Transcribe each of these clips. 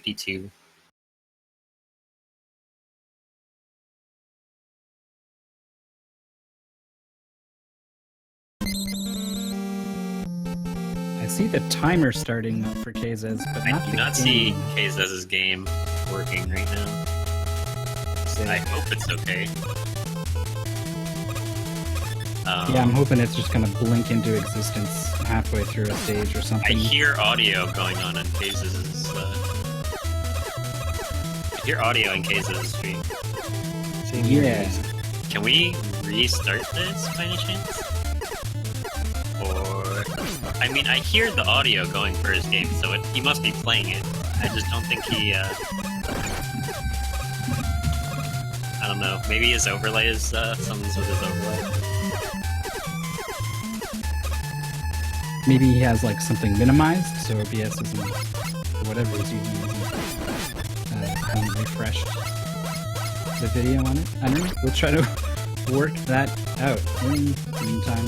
P2. I see the timer starting for kzez, but not I do the not game. see kzez's game working right now. Same. I hope it's okay. Yeah, I'm hoping it's just gonna blink into existence halfway through a stage or I something. hear audio going on in kzez's. I hear audio in kzez's stream. Same here. Yeah. Can we restart this by any chance? Or I mean, I hear the audio going for his game, so he must be playing it. I just don't think he. I don't know. Maybe his overlay is something's with his overlay. Maybe he has like something minimized, so OBS isn't whatever he's using hasn't refreshed the video on it. I don't know. We'll try to work that out. In the meantime,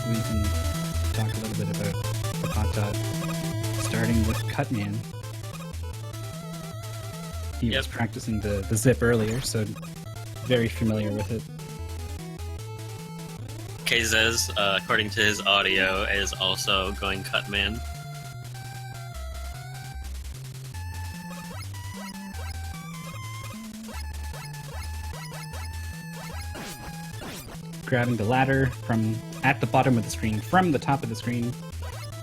we can talk a little bit about Ppotdot, starting with Cutman. He was practicing the zip earlier, so very familiar with it. kzez, according to his audio, is also going Cutman. Grabbing the ladder from at the bottom of the screen, from the top of the screen,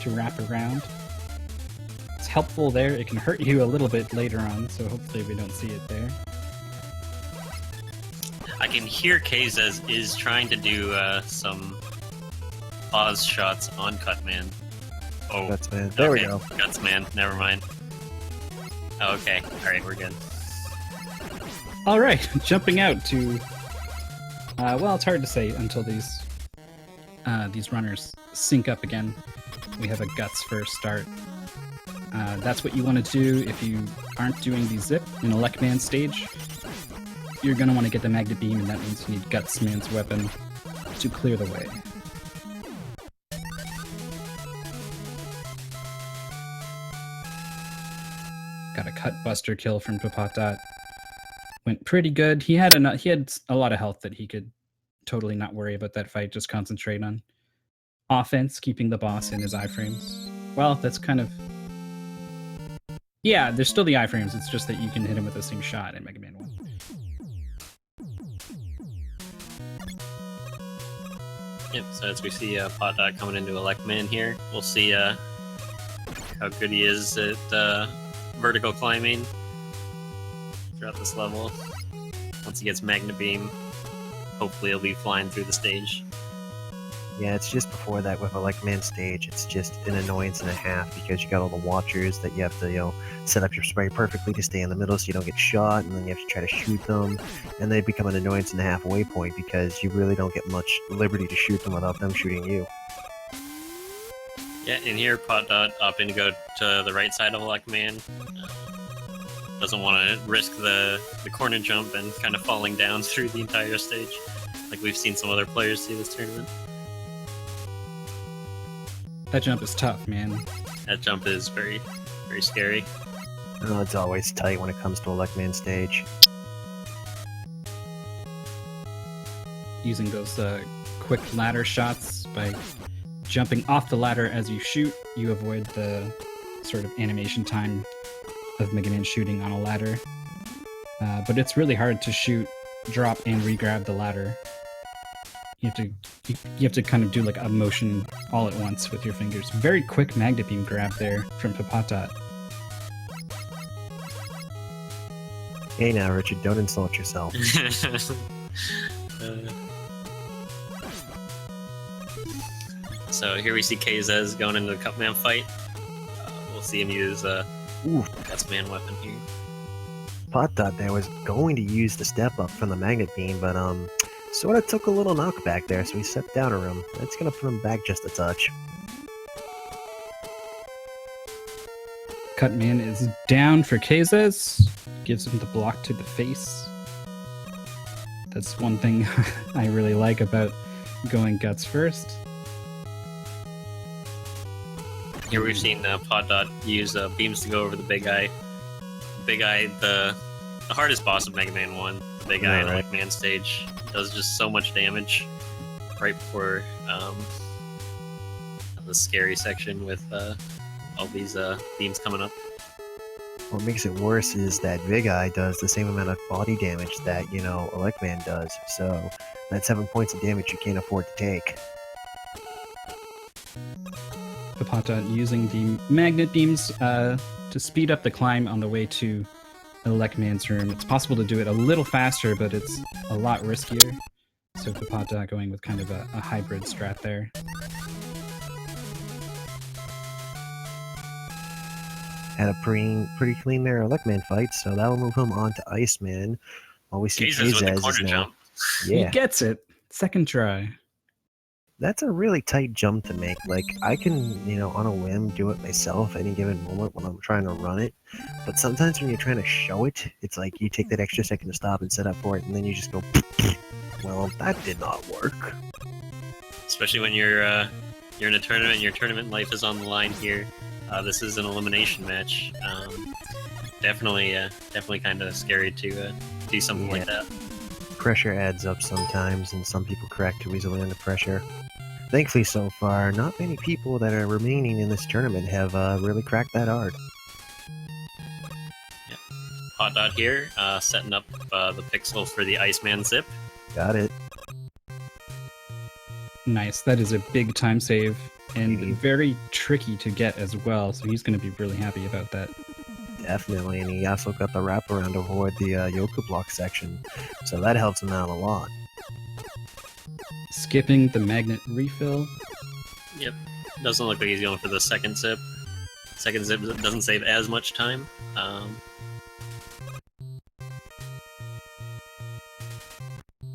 to wrap around. It's helpful there. It can hurt you a little bit later on, so hopefully we don't see it there. I can hear kzez is trying to do some pause shots on Cutman. Oh, Gutsman. There we okay. go. Gutsman, never mind. Oh, okay, alright, we're good. Alright, jumping out to... well, it's hard to say until these runners sync up again. We have a guts first start. That's what you want to do if you aren't doing the zip in a Lekman stage. You're going to want to get the Magnet Beam, and that means you need Gutsman's weapon to clear the way. Got a cut buster kill from Ppotdot. Went pretty good. He had a lot of health that he could totally not worry about that fight, just concentrate on offense, keeping the boss in his iframes. Well, that's kind of... Yeah, there's still the iframes, it's just that you can hit him with the same shot in Mega Man 1. Yep, so as we see Ppotdot coming into Lekman here, we'll see how good he is at vertical climbing throughout this level. Once he gets Magnet Beam, hopefully he'll be flying through the stage. Yeah, it's just before that with a Lekman stage, it's just an annoyance and a half because you got all the watchers that you have to, set up your spray perfectly to stay in the middle so you don't get shot, and then you have to try to shoot them, and they become an annoyance and a half waypoint because you really don't get much liberty to shoot them without them shooting you. Yeah, and here Ppotdot opting to go to the right side of Lekman. Doesn't want to risk the corner jump and kind of falling down through the entire stage, like we've seen some other players do this tournament. That jump is tough, man. That jump is very, very scary. Oh, it's always tight when it comes to a Lekman stage. Using those quick ladder shots by jumping off the ladder as you shoot, you avoid the sort of animation time of Mega Man shooting on a ladder. But it's really hard to shoot, drop, and re-grab the ladder. You have to kind of do like a motion all at once with your fingers. Very quick Magnet Beam grab there from Ppotdot. Hey now, Richard, don't insult yourself. So here we see kzez going into the Cutman fight. We'll see him use Gutsman weapon here. Ppotdot there was going to use the step up from the Magnet Beam, but sort of took a little knockback there, so he stepped down a room. That's gonna put him back just a touch. Cutman is down for kzez. Gives him the block to the face. That's one thing I really like about going guts first. Here we've seen Ppotdot use beams to go over the big eye. Big Eye, the hardest boss of Mega Man 1, the Big Eye in Right. Elect Man stage, does just so much damage right before the scary section with all these beams coming up. What makes it worse is that Big Eye does the same amount of body damage that, Electman does, so that's 7 points of damage you can't afford to take. Ppotdot using the magnet beams to speed up the climb on the way to Electman's room. It's possible to do it a little faster, but it's a lot riskier. So Ppotdot going with kind of a hybrid strat there. Had a pretty clean there Electman fight, so that'll move him on to Iceman. While we see kzez with the kzez corner is now. jump. He Yeah, gets it. Second try. that's a really tight jump to make. Like, I can, on a whim do it myself any given moment when I'm trying to run it. But sometimes when you're trying to show it, it's like you take that extra second to stop and set up for it, and then you just go, well, that did not work. Especially when you're in a tournament and your tournament life is on the line here. This is an elimination match. Definitely kind of scary to do something like that. Pressure adds up sometimes, and some people crack too easily under pressure. Thankfully, so far, not many people that are remaining in this tournament have really cracked that hard. Ppotdot here, setting up the pixel for the Iceman zip. Got it. Nice. That is a big time save and Mhm. very tricky to get as well. So he's going to be really happy about that. Definitely, and he also got the wraparound to avoid the Yoku block section, so that helps him out a lot. Skipping the magnet refill. Yep. Doesn't look like he's going for the second zip. Second zip doesn't save as much time.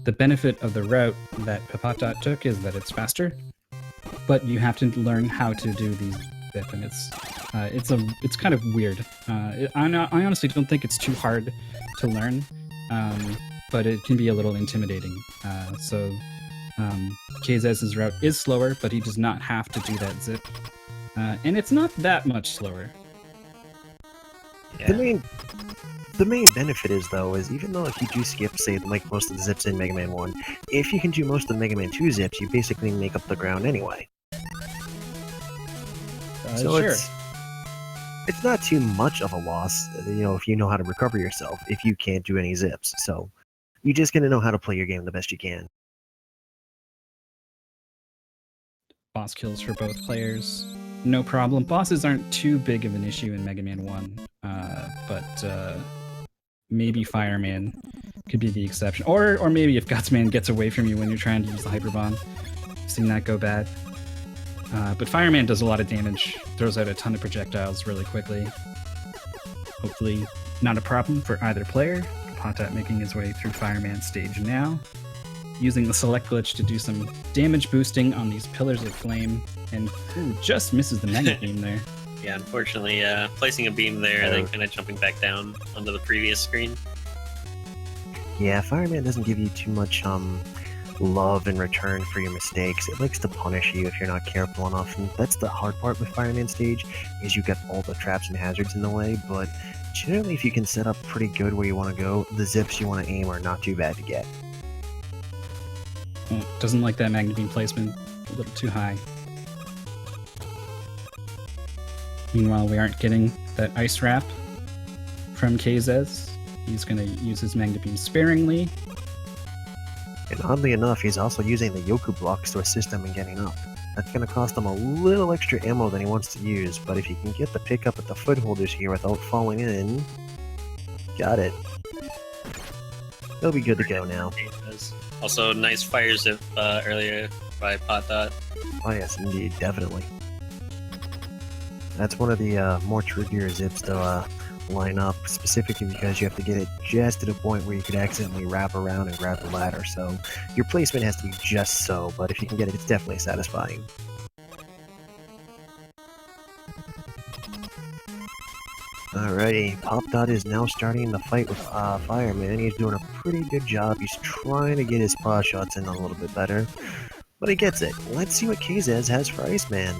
The benefit of the route that Ppotdot took is that it's faster, but you have to learn how to do these zip, and it's kind of weird. I honestly don't think it's too hard to learn, but it can be a little intimidating. So kzez's route is slower, but he does not have to do that zip, and it's not that much slower. The main benefit is, though, is even though if you do skip, say, like most of the zips in Mega Man 1, if you can do most of the Mega Man 2 zips, you basically make up the ground anyway. So Sure. it's not too much of a loss, if you know how to recover yourself, if you can't do any zips. So you're just going to know how to play your game the best you can. Boss kills for both players. No problem. Bosses aren't too big of an issue in Mega Man 1, but maybe Fireman could be the exception. Or maybe if Gutsman gets away from you when you're trying to use the Hyper Bomb. I've seen that go bad. But Fireman does a lot of damage, throws out a ton of projectiles really quickly. Hopefully not a problem for either player. Ppotdot making his way through Fireman's stage now, using the select glitch to do some damage boosting on these pillars of flame, and just misses the magnet beam there. Yeah, unfortunately, placing a beam there and then kind of jumping back down onto the previous screen. Yeah, Fireman doesn't give you too much love in return for your mistakes. It likes to punish you if you're not careful enough, and that's the hard part with Fireman stage, is you get all the traps and hazards in the way, but generally if you can set up pretty good where you want to go, the zips you want to aim are not too bad to get. Doesn't like that magnet beam placement, a little too high. Meanwhile, we aren't getting that ice wrap from kzez. He's going to use his magnet beam sparingly. And oddly enough, he's also using the Yoku blocks to assist him in getting up. That's going to cost him a little extra ammo than he wants to use, but if he can get the pickup at the footholders here without falling in, got it. He'll be good to go now. Also, nice fire zip earlier by Ppotdot. Oh yes, indeed, definitely. That's one of the more trickier zips to line up, specifically because you have to get it just to the point where you could accidentally wrap around and grab the ladder, so your placement has to be just so, but if you can get it, it's definitely satisfying. Alrighty, Ppotdot is now starting the fight with Fireman. He's doing a pretty good job. He's trying to get his paw shots in a little bit better, but he gets it. Let's see what kzez has for Iceman.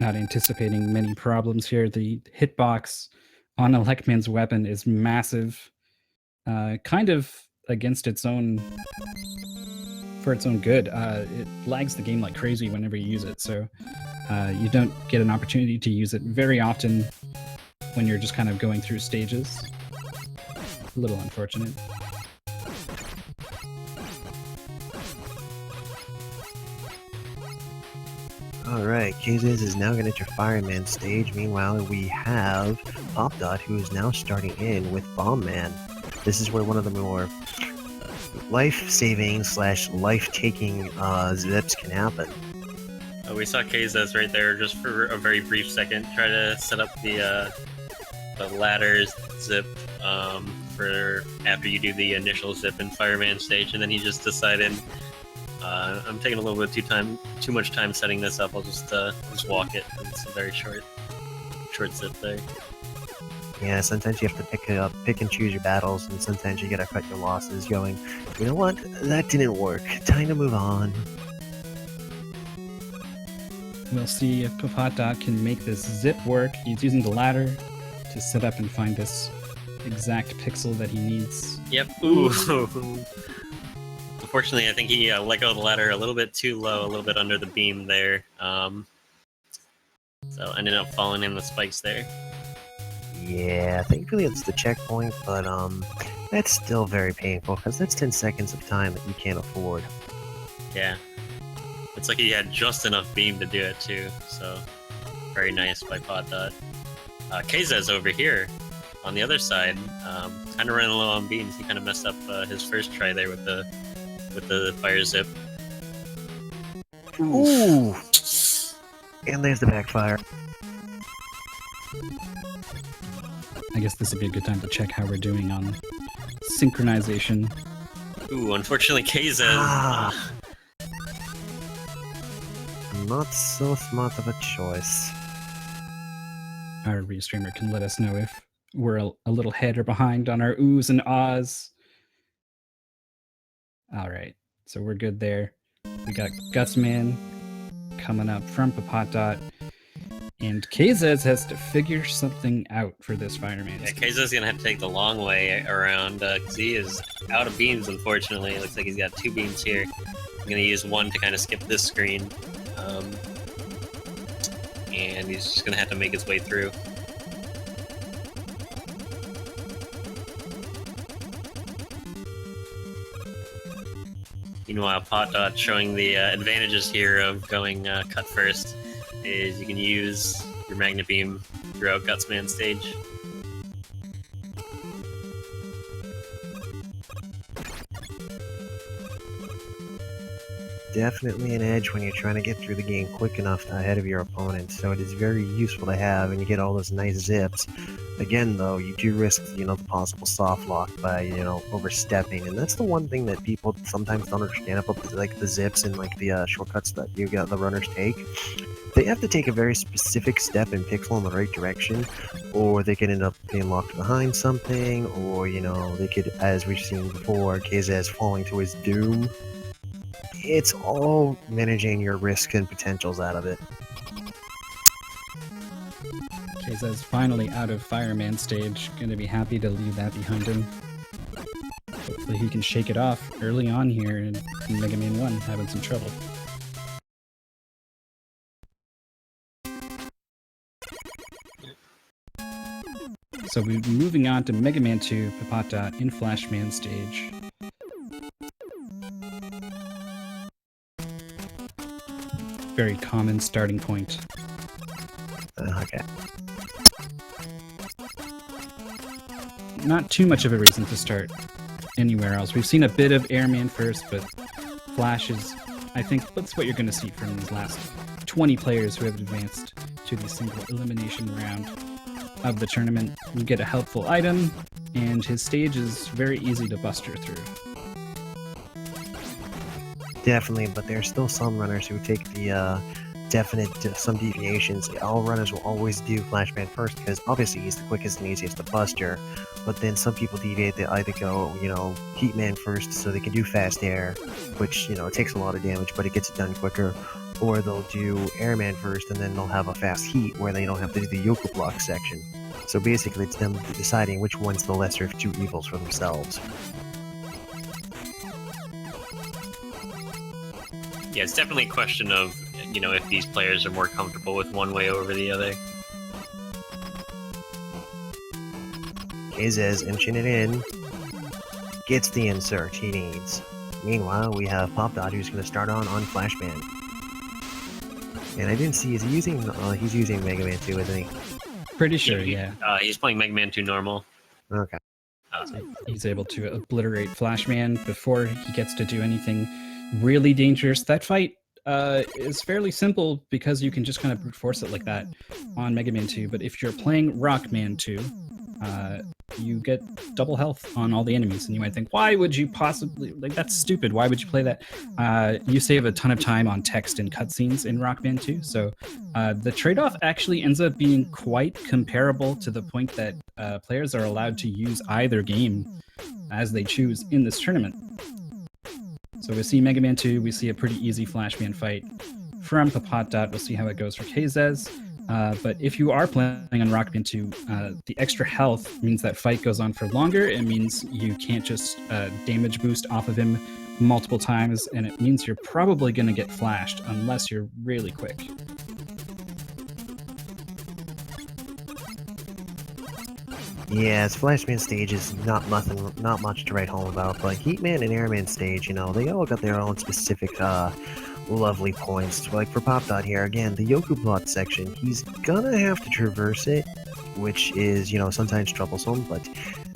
Not anticipating many problems here. The hitbox on Electman's weapon is massive, kind of against its own, for its own good. It lags the game like crazy whenever you use it, so you don't get an opportunity to use it very often when you're just kind of going through stages. A little unfortunate. Alright, kzez is now going to enter Fireman stage. Meanwhile, we have Ppotdot, who is now starting in with Bomb Man. This is where one of the more life-saving / life-taking zips can happen. We saw kzez right there just for a very brief second. Try to set up the ladder zip for after you do the initial zip in Fireman stage, and then he just decided, I'm taking a little bit too much time setting this up. I'll just walk it. It's a very short zip there. Yeah, sometimes you have to pick and choose your battles, and sometimes you gotta cut your losses going, you know what, that didn't work. Time to move on. We'll see if Ppotdot can make this zip work. He's using the ladder to set up and find this exact pixel that he needs. Yep. Ooh. Unfortunately, I think he let go of the ladder a little bit too low, a little bit under the beam there. So ended up falling in the spikes there. Yeah, thankfully it's the checkpoint, but that's still very painful, because that's 10 seconds of time that you can't afford. Yeah. It's like he had just enough beam to do it too, so very nice by Ppotdot. kzez over here on the other side, kind of running low on beams. He kind of messed up his first try there with the fire zip. Ooh! And there's the backfire. I guess this would be a good time to check how we're doing on synchronization. Ooh, unfortunately kzez... Not so smart of a choice. Our restreamer can let us know if we're a little ahead or behind on our oohs and ahs. Alright, so we're good there. We got Gutsman coming up from Ppotdot, and kzez has to figure something out for this fireman. Yeah, kzez is gonna have to take the long way around, because he is out of beams, unfortunately. It looks like he's got 2 beams here. I'm gonna use one to kind of skip this screen. And he's just gonna have to make his way through. Meanwhile, Ppotdot showing the advantages here of going cut first is you can use your magnet beam throughout Gutsman stage. Definitely an edge when you're trying to get through the game quick enough ahead of your opponent, so it is very useful to have, and you get all those nice zips. Again, though, you do risk, the possible soft lock by, overstepping, and that's the one thing that people sometimes don't understand about, the zips and, the shortcuts that the runners take. They have to take a very specific step and pixel in the right direction, or they could end up being locked behind something, or, they could, as we've seen before, kzez falling to his doom. It's all managing your risks and potentials out of it. kzez finally out of Fireman stage. Gonna be happy to leave that behind him. Hopefully he can shake it off early on here in Mega Man 1, having some trouble. So we're moving on to Mega Man 2, Ppotdot in Flashman stage. Very common starting point. Okay. Not too much of a reason to start anywhere else. We've seen a bit of Airman first, but Flash is, I think, that's what you're going to see from these last 20 players who have advanced to the single elimination round of the tournament. You get a helpful item, and his stage is very easy to buster through. Definitely, but there are still some runners who take the some deviations. All runners will always do Flashman first because obviously he's the quickest and easiest to buster, but then some people deviate. They either go, Heatman first so they can do fast air, which, it takes a lot of damage, but it gets it done quicker, or they'll do Airman first and then they'll have a fast heat where they don't have to do the Yoku block section. So basically it's them deciding which one's the lesser of two evils for themselves. Yeah, it's definitely a question of, you know, if these players are more comfortable with one way over the other. kzez inching it in, gets the insert he needs. Meanwhile, we have Ppotdot who's going to start on Flashman. And I didn't see, is he using, he's using Mega Man 2, isn't he? Pretty sure, yeah. He's playing Mega Man 2 normal. Okay. He's able to obliterate Flashman before he gets to do anything really dangerous. That fight is fairly simple because you can just kind of brute force it like that on Mega Man 2. But if you're playing Rockman 2, you get double health on all the enemies, and you might think, why would you possibly, like, that's stupid, why would you play that? You save a ton of time on text and cutscenes in Rockman 2, so the trade-off actually ends up being quite comparable to the point that players are allowed to use either game as they choose in this tournament. So we see Mega Man 2, we see a pretty easy Flashman fight from Ppotdot. We'll see how it goes for kzez. But if you are playing on Rockman 2, the extra health means that fight goes on for longer. It means you can't just damage boost off of him multiple times, and it means you're probably going to get flashed unless you're really quick. Yeah, his Flashman stage is not much to write home about, but Heatman and Airman stage, you know, they all got their own specific lovely points. Like for Ppotdot here, again, the Yoku block section, he's gonna have to traverse it, which is, you know, sometimes troublesome, but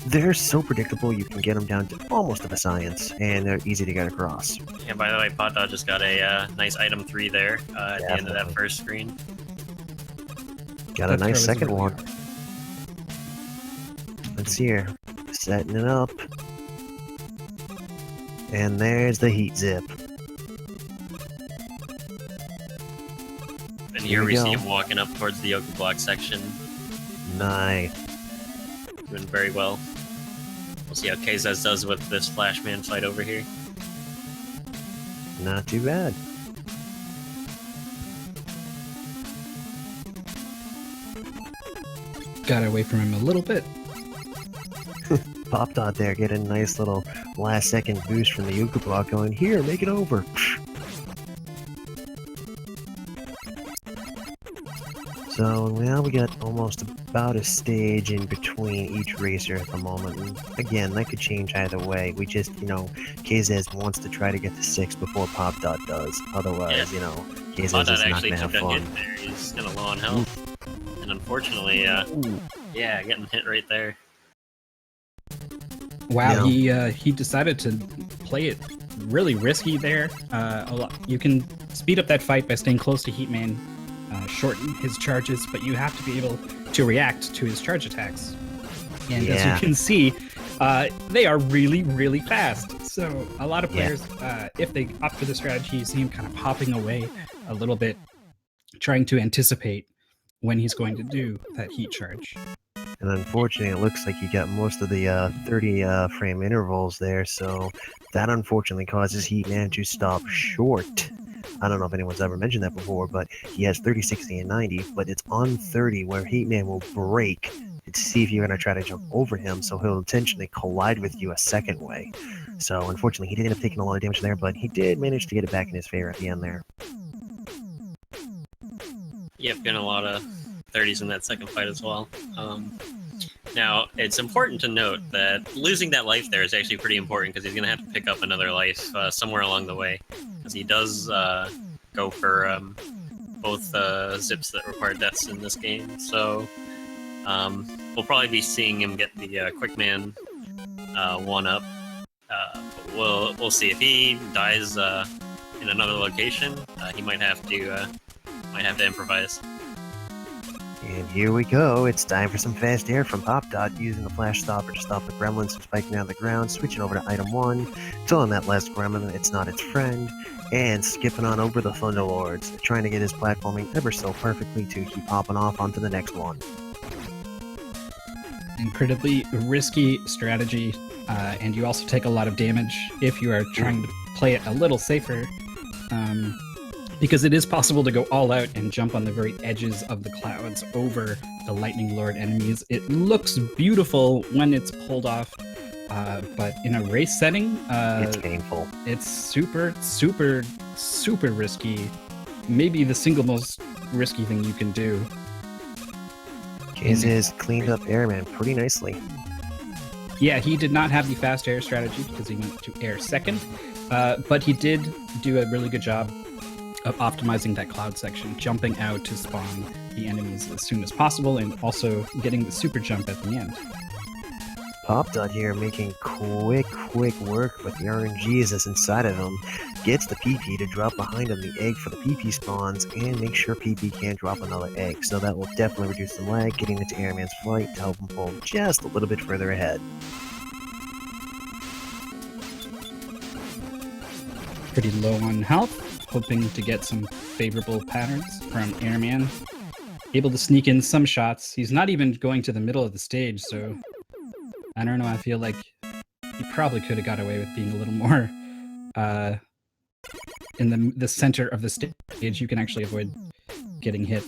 they're so predictable you can get them down to almost of a science, and they're easy to get across. And by the way, Ppotdot just got a nice item 3 there at the end of that first screen. Got a nice second one. Let's see here. Setting it up. And there's the heat zip. And here we see him walking up towards the Yoku block section. Nice. Doing very well. We'll see how kzez does with this Flashman fight over here. Not too bad. Got away from him a little bit. Ppotdot there getting a nice little last second boost from the Yoku block going, here, make it over. So now we got almost about a stage in between each racer at the moment. And again, that could change either way. We just, you know, kzez wants to try to get to 6 before Ppotdot does. Otherwise, you know, kzez is not going to have fun. Hit there. He's kind of low on health. And unfortunately, yeah, getting hit right there. Wow, he decided to play it really risky there. You can speed up that fight by staying close to Heatman, shorten his charges, but you have to be able to react to his charge attacks. And as you can see, they are really, really fast. So a lot of players, if they opt for the strategy, you see him kind of popping away a little bit, trying to anticipate when he's going to do that heat charge. And unfortunately, it looks like he got most of the 30 frame intervals there, so that unfortunately causes Heatman to stop short. I don't know if anyone's ever mentioned that before, but he has 30, 60, and 90, but it's on 30 where Heatman will break to see if you're going to try to jump over him, so he'll intentionally collide with you a second way. So unfortunately, he did end up taking a lot of damage there, but he did manage to get it back in his favor at the end there. Yep, getting a lot of 30s in that second fight as well. Now, it's important to note that losing that life there is actually pretty important because he's going to have to pick up another life somewhere along the way. Because he does go for both zips that require deaths in this game. So we'll probably be seeing him get the Quickman 1-up. We'll see. If he dies in another location, he might have to improvise. And here we go, it's time for some fast air from Ppotdot, using the flash stopper to stop the gremlins from spiking down the ground, switching over to item 1, telling that last gremlin it's not its friend, and skipping on over the Thunderlords, trying to get his platforming ever so perfectly to keep popping off onto the next one. Incredibly risky strategy, and you also take a lot of damage if you are trying to play it a little safer. because it is possible to go all out and jump on the very edges of the clouds over the Lightning Lord enemies. It looks beautiful when it's pulled off, but in a race setting, It's painful. it's super, super, super risky. Maybe the single most risky thing you can do. kzez cleaned up Airman pretty nicely. Yeah, he did not have the fast air strategy because he went to air second, but he did do a really good job of optimizing that cloud section, jumping out to spawn the enemies as soon as possible, and also getting the super jump at the end. Ppotdot here making quick work with the RNGs that's inside of him. Gets the PP to drop behind him the egg for the PP spawns, and make sure PP can't drop another egg. So that will definitely reduce the lag, getting into Airman's flight to help him pull just a little bit further ahead. Pretty low on health, hoping to get some favorable patterns from Airman. Able to sneak in some shots. He's not even going to the middle of the stage, so I don't know, I feel like he probably could have got away with being a little more in the center of the stage. You can actually avoid getting hit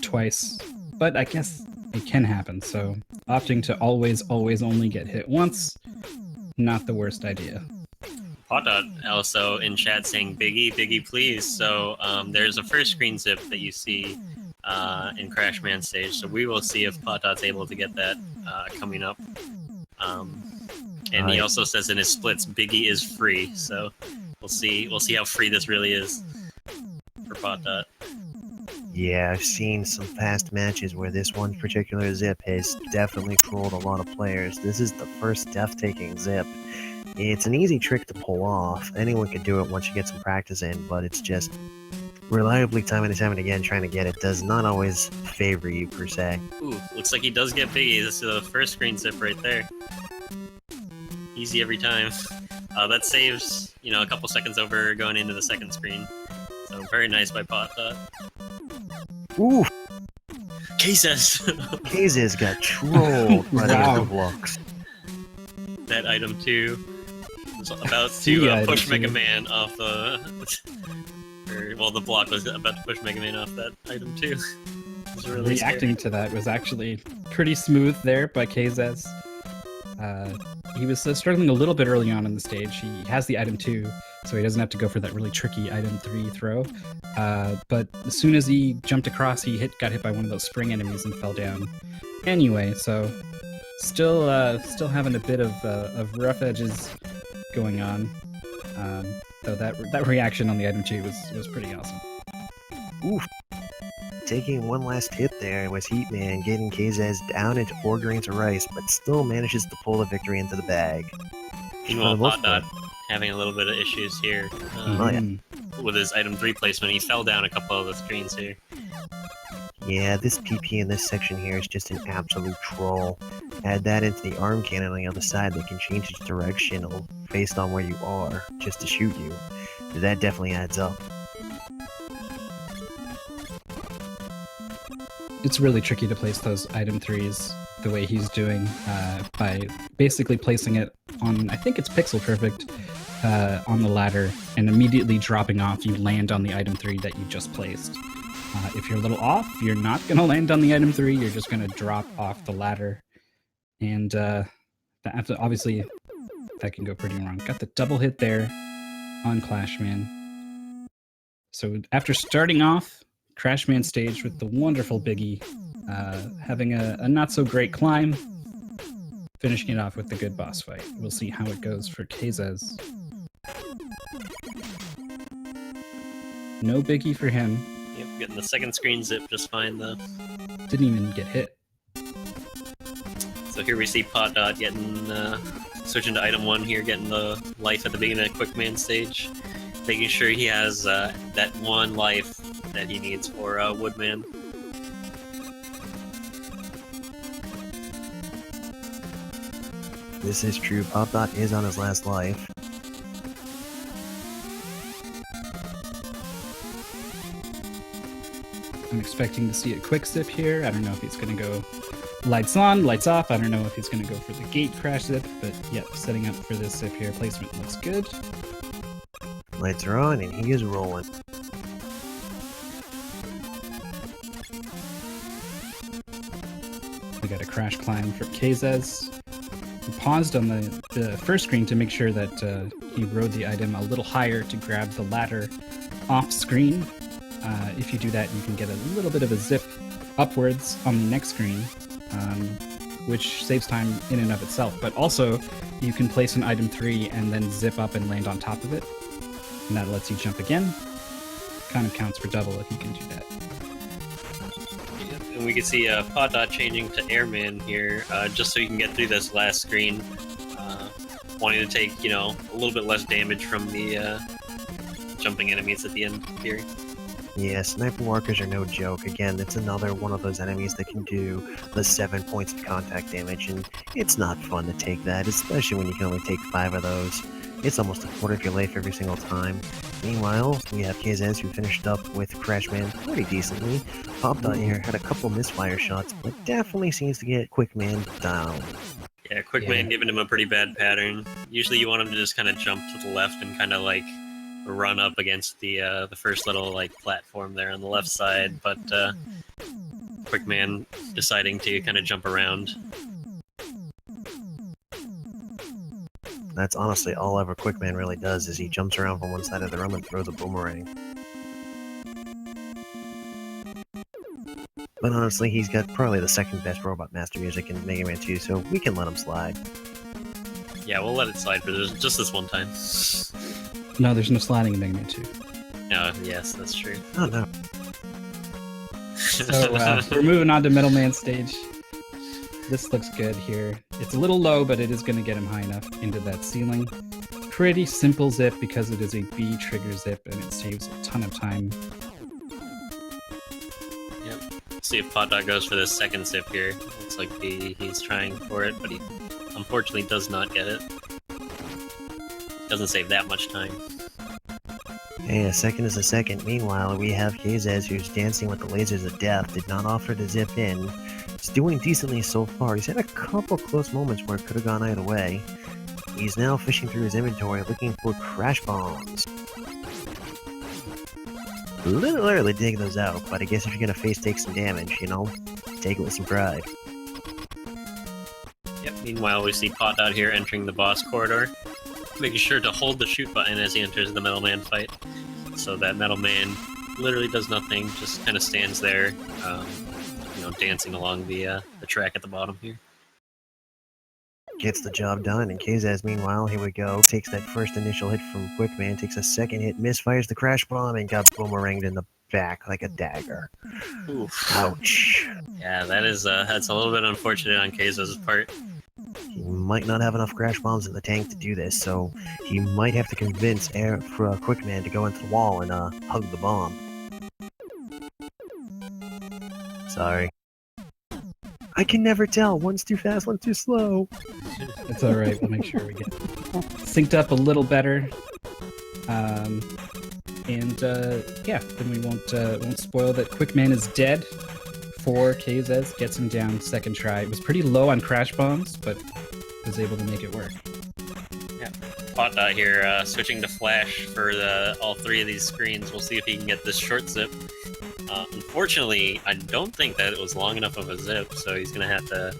twice, but I guess it can happen, so opting to always only get hit once, not the worst idea. Ppotdot also in chat saying Biggie, please. So there's a first screen zip that you see in Crashman stage. So we will see if Ppotdot's able to get that coming up. And he also says in his splits, Biggie is free. So we'll see how free this really is for Ppotdot. Yeah, I've seen some past matches where this one particular zip has definitely trolled a lot of players. This is the first death-taking zip. It's an easy trick to pull off. Anyone can do it once you get some practice in, but it's just reliably time and time and again trying to get it does not always favor you, per se. Ooh, looks like he does get Biggie. This is the first screen zip right there. Easy every time. That saves, a couple seconds over going into the second screen. So very nice by Ppotdot. Ooh! kzez! kzez got trolled by the blocks. That item 2 was about See to push item Mega two. Man off the... the block was about to push Mega Man off that item 2. Was really Reacting to that was actually pretty smooth there by kzez. He was struggling a little bit early on in the stage. He has the item 2, so he doesn't have to go for that really tricky item 3 throw. But as soon as he jumped across, he got hit by one of those spring enemies and fell down. Anyway, so still having a bit of rough edges going on. Though that reaction on the item 2 was pretty awesome. Oof. Taking one last hit there was Heatman, getting kzez down into 4 grains of rice, but still manages to pull the victory into the bag. Meanwhile, For the most Ppotdot part. having a little bit of issues here Mhm. with his item 3 placement. He fell down a couple of the screens here. Yeah, this PP in this section here is just an absolute troll. Add that into the arm cannon on the other side that can change its direction based on where you are, just to shoot you. That definitely adds up. It's really tricky to place those item 3s the way he's doing, by basically placing it on, I think it's pixel perfect, on the ladder, and immediately dropping off, you land on the item 3 that you just placed. If you're a little off, you're not going to land on the item 3, you're just going to drop off the ladder. And obviously, that can go pretty wrong. Got the double hit there on Clashman. So after starting off Crashman stage with the wonderful Biggie, having a not-so-great climb, finishing it off with the good boss fight. We'll see how it goes for kzez. No Biggie for him. Yep, getting the second screen zip just fine though. Didn't even get hit. So here we see Ppotdot getting switching to item 1 here, getting the life at the beginning of the quick man stage, making sure he has that 1 life that he needs for Woodman. This is true. Ppotdot is on his last life. I'm expecting to see a quick zip here. I don't know if he's going to go lights on, lights off. I don't know if he's going to go for the gate crash zip, but yep, setting up for this zip here. Placement looks good. Lights are on and he is rolling. got a crash climb for kzez. He paused on the first screen to make sure that he rode the item a little higher to grab the ladder off screen. If you do that, you can get a little bit of a zip upwards on the next screen, which saves time in and of itself. But also, you can place an item 3 and then zip up and land on top of it, and that lets you jump again. Kind of counts for double if you can do that. And we can see Ppotdot changing to Airman here, just so you can get through this last screen, wanting to take, a little bit less damage from the jumping enemies at the end here. Yeah, sniper walkers are no joke. Again, it's another one of those enemies that can do the 7 points of contact damage, and it's not fun to take that, especially when you can only take 5 of those. It's almost a quarter of your life every single time. Meanwhile, we have kzez, who finished up with Crashman pretty decently. Ppotdot here had a couple misfire shots, but definitely seems to get Quickman down. Yeah, Quickman giving him a pretty bad pattern. Usually you want him to just kind of jump to the left and kind of like run up against the first little like platform there on the left side, but Quickman deciding to kind of jump around. That's honestly all ever Quickman really does, is he jumps around from one side of the room and throws a boomerang. But honestly, he's got probably the second best Robot Master music in Mega Man 2, so we can let him slide. Yeah, we'll let it slide for just this one time. No, there's no sliding in Mega Man 2. No, yes, that's true. Oh no. So we're moving on to Middleman stage. This looks good here. It's a little low, but it is going to get him high enough into that ceiling. Pretty simple zip because it is a B trigger zip and it saves a ton of time. Yep. See if Ppotdot goes for this second zip here. Looks like he's trying for it, but he unfortunately does not get it. Doesn't save that much time. Hey, a second is a second. Meanwhile, we have kzez, who's dancing with the lasers of death, did not offer to zip in. He's doing decently so far. He's had a couple close moments where it could have gone either way. He's now fishing through his inventory looking for crash bombs. A little early to dig those out, but I guess if you're gonna take some damage, take it with some pride. Yep, meanwhile we see Ppotdot here entering the boss corridor, making sure to hold the shoot button as he enters the Metal Man fight, so that Metal Man literally does nothing, just kind of stands there, dancing along the track at the bottom here. Gets the job done, and kzez, meanwhile, here we go, takes that first initial hit from Quickman, takes a second hit, misfires the crash bomb, and got boomeranged in the back like a dagger. Oof. Ouch. Yeah, that's a little bit unfortunate on kzez's part. He might not have enough crash bombs in the tank to do this, so he might have to convince Quickman to go into the wall and hug the bomb. Sorry. I can never tell. One's too fast, one's too slow. It's alright, we'll make sure we get synced up a little better. Then we won't spoil that Quickman is dead. 4 kzez gets him down second try. It was pretty low on crash bombs, but was able to make it work. Yeah, Ppotdot here switching to flash for all 3 of these screens. We'll see if he can get this short zip. Unfortunately, I don't think that it was long enough of a zip, so he's gonna have to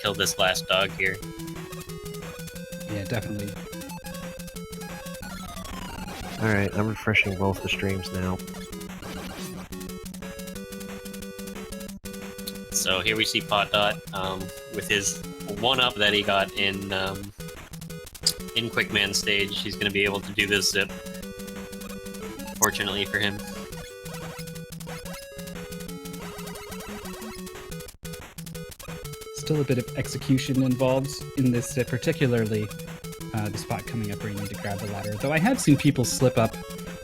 kill this last dog here. Yeah, definitely. Alright, I'm refreshing both the streams now. So here we see Ppotdot with his 1-up that he got in Quickman stage. He's gonna be able to do this zip, fortunately for him. Still a bit of execution involved in this, particularly the spot coming up where you need to grab the ladder. Though I have seen people slip up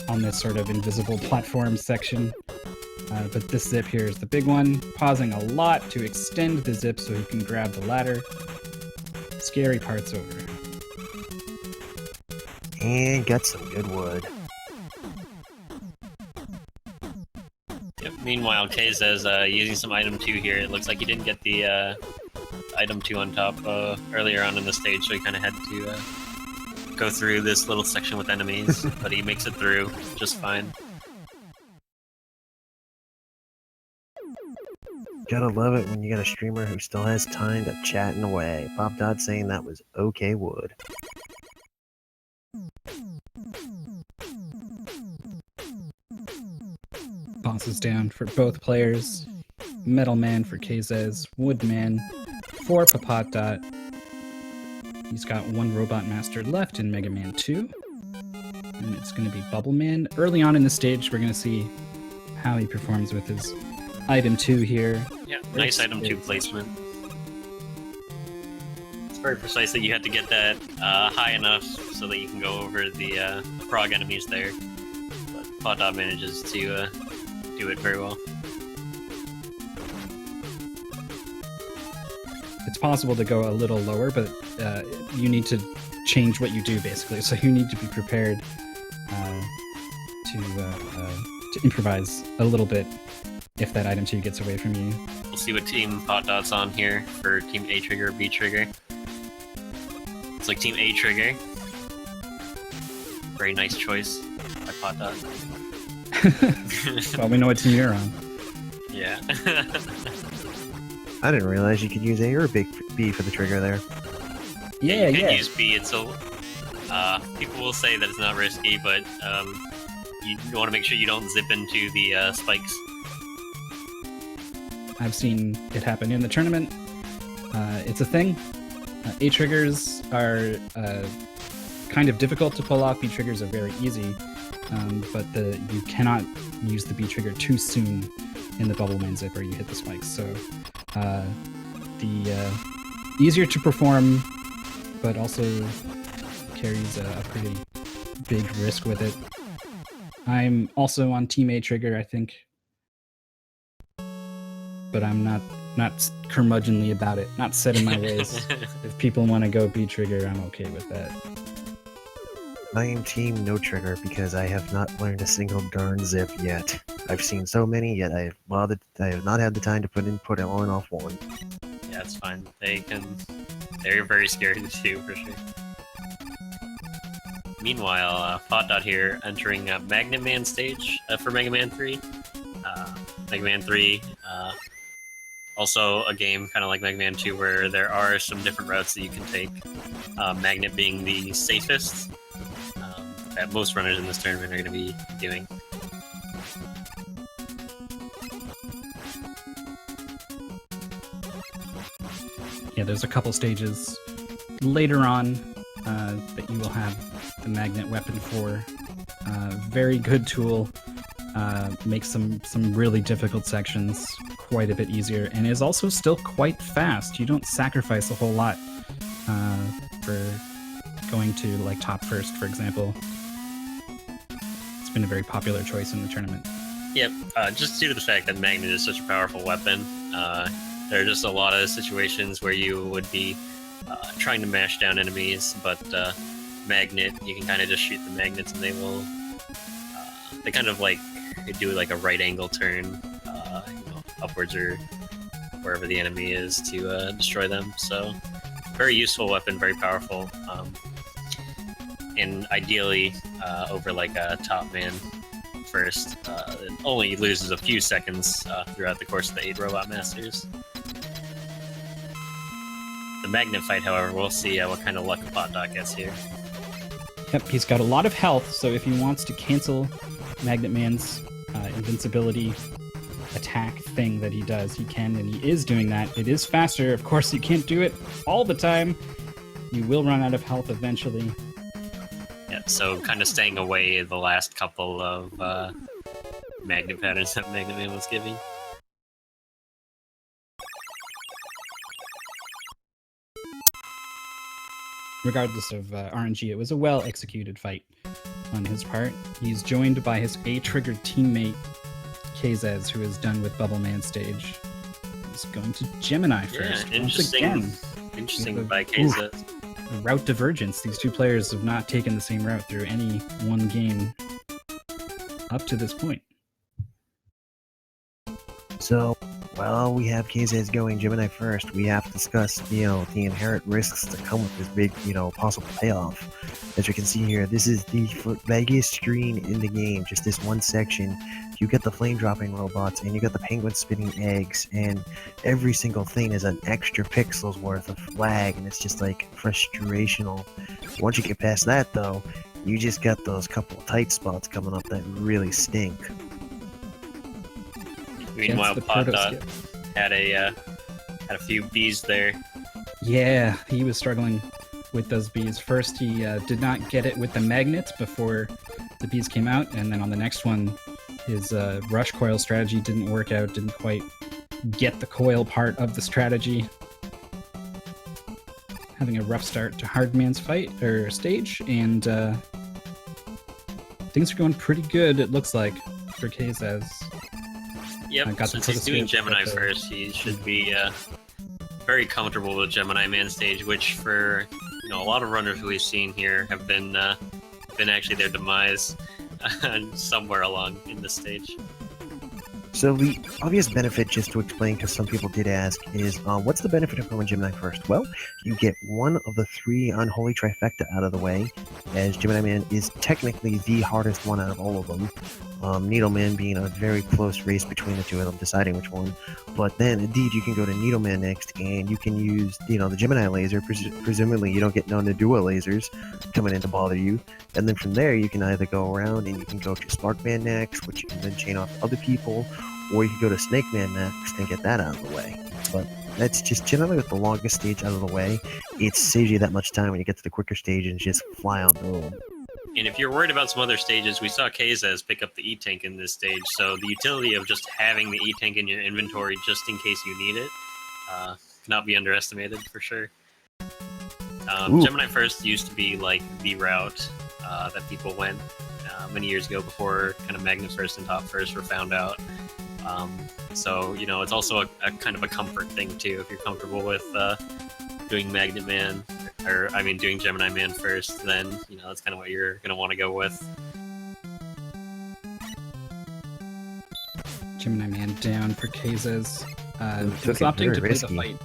on this sort of invisible platform section, but this zip here is the big one, pausing a lot to extend the zip so you can grab the ladder. Scary part's over. And got some good wood. Yep. Meanwhile, kzez using some item 2 here. It looks like he didn't get the item 2 on top earlier on in the stage, so he kind of had to go through this little section with enemies, but he makes it through just fine. Gotta love it when you got a streamer who still has time to chatting away. Ppotdot saying that was okay wood. Bosses down for both players. Metal Man for kzez, Woodman for Ppotdot. He's got one Robot Master left in Mega Man 2. And it's going to be Bubble Man. Early on in the stage, we're going to see how he performs with his item 2 here. Yeah, nice item 2 placement. It's very precise that you have to get that high enough so that you can go over the frog enemies there. But Ppotdot manages to do it very well. It's possible to go a little lower, but you need to change what you do, basically. So you need to be prepared to improvise a little bit if that item 2 gets away from you. We'll see what team Ppotdot's on here for Team A Trigger or B Trigger. It's like Team A Trigger. Very nice choice by Ppotdot. Well, we know what team you're on. Yeah. I didn't realize you could use A or B for the trigger there. Yeah, you can yeah. use B. It's a people will say that it's not risky, but you want to make sure you don't zip into the spikes. I've seen it happen in the tournament. It's a thing. A triggers are kind of difficult to pull off. B triggers are very easy, but you cannot use the B trigger too soon in the Bubble Man zipper. You hit the spikes, so the easier to perform, but also carries a pretty big risk with it. I'm also on Team A Trigger, I think, but I'm not curmudgeonly about it, not set in my ways. If people want to go B Trigger, I'm okay with that. I am Team No Trigger because I have not learned a single darn zip yet. I've seen so many, yet I have not had the time to put it on off one. Yeah, it's fine. They're very scary to do, for sure. Meanwhile, Ppotdot here entering Magnet Man stage for Mega Man 3. Mega Man 3, also a game kind of like Mega Man 2 where there are some different routes that you can take. Magnet being the safest that most runners in this tournament are going to be doing. Yeah, there's a couple stages later on that you will have the magnet weapon for. Very good tool. Makes some really difficult sections quite a bit easier, and is also still quite fast. You don't sacrifice a whole lot for going to like top first, for example. It's been a very popular choice in the tournament. Yep, just due to the fact that Magnet is such a powerful weapon, there are just a lot of situations where you would be trying to mash down enemies, but Magnet, you can kind of just shoot the magnets and they will, they kind of like do like a right angle turn, upwards or wherever the enemy is to destroy them. So, very useful weapon, very powerful, and ideally over like a top man first. It only loses a few seconds throughout the course of the 8 Robot Masters. The Magnet fight, however, we'll see what kind of luck Ppotdot gets here. Yep, he's got a lot of health, so if he wants to cancel Magnet Man's invincibility attack thing that he does, he can, and he is doing that. It is faster. Of course, you can't do it all the time. You will run out of health eventually. Yeah, so kind of staying away the last couple of magnet patterns that Magnet Man was giving. Regardless of RNG, it was a well-executed fight on his part. He's joined by his A-triggered teammate, kzez, who is done with Bubble Man stage. He's going to Gemini first. Yeah, Once again, interesting by kzez. A route divergence. These two players have not taken the same route through any one game up to this point. So, Well, we have kzez going Gemini first. We have to discuss, the inherent risks that come with this big, possible payoff. As you can see here, this is the biggest screen in the game. Just this one section. You get the flame dropping robots, and you got the penguins spitting eggs, and every single thing is an extra pixels worth of lag, and it's just like frustrational. Once you get past that, though, you just got those couple tight spots coming up that really stink. Meanwhile, Ppotdot had a few bees there. Yeah, he was struggling with those bees. First, he did not get it with the magnet before the bees came out, and then on the next one, his rush coil strategy didn't work out, didn't quite get the coil part of the strategy. Having a rough start to Hardman's fight, or stage, and things are going pretty good, it looks like, for kzez. Yep, since he's doing Gemini first, he should be very comfortable with Gemini Man stage, which for a lot of runners we've seen here have been actually their demise somewhere along in this stage. So the obvious benefit, just to explain, because some people did ask, is what's the benefit of going Gemini first? Well, you get one of the 3 unholy trifecta out of the way, as Gemini Man is technically the hardest one out of all of them. Needleman being a very close race between the two of them, deciding which one. But then, indeed, you can go to Needleman next, and you can use, the Gemini laser. Presumably, you don't get no Nadua lasers coming in to bother you. And then from there, you can either go around and you can go to Sparkman next, which you can then chain off other people, or you can go to Snake Man next and get that out of the way. But that's just generally with the longest stage out of the way. It saves you that much time when you get to the quicker stage and just fly out the road. And if you're worried about some other stages, we saw kzez pick up the E-Tank in this stage, so the utility of just having the E-Tank in your inventory just in case you need it cannot be underestimated, for sure. Gemini First used to be like the route that people went many years ago before kind of Magnet First and Top First were found out. So, it's also a kind of a comfort thing, too, if you're comfortable with doing Magnet Man, doing Gemini Man first, then, that's kind of what you're going to want to go with. Gemini Man down for kzez. He was took it opting to very play the risky. fight.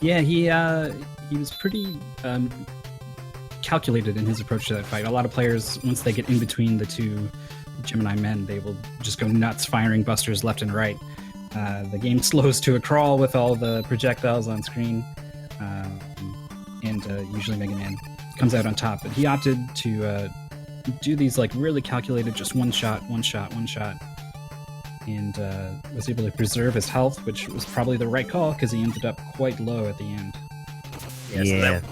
Yeah, he was pretty calculated in his approach to that fight. A lot of players, once they get in between the two Gemini men, they will just go nuts, firing busters left and right. The game slows to a crawl with all the projectiles on screen, and usually Mega Man comes out on top. But he opted to do these like really calculated, just one shot, and was able to preserve his health, which was probably the right call because he ended up quite low at the end. Yeah, so that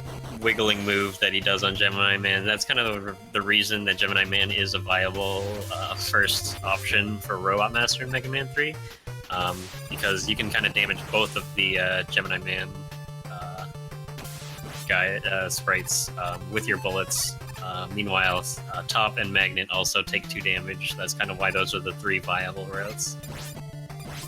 wiggling move that he does on Gemini Man, that's kind of the reason that Gemini Man is a viable first option for Robot Master in Mega Man 3, because you can kind of damage both of the Gemini Man sprites with your bullets. Meanwhile, Top and Magnet also take 2 damage. That's kind of why those are the 3 viable routes.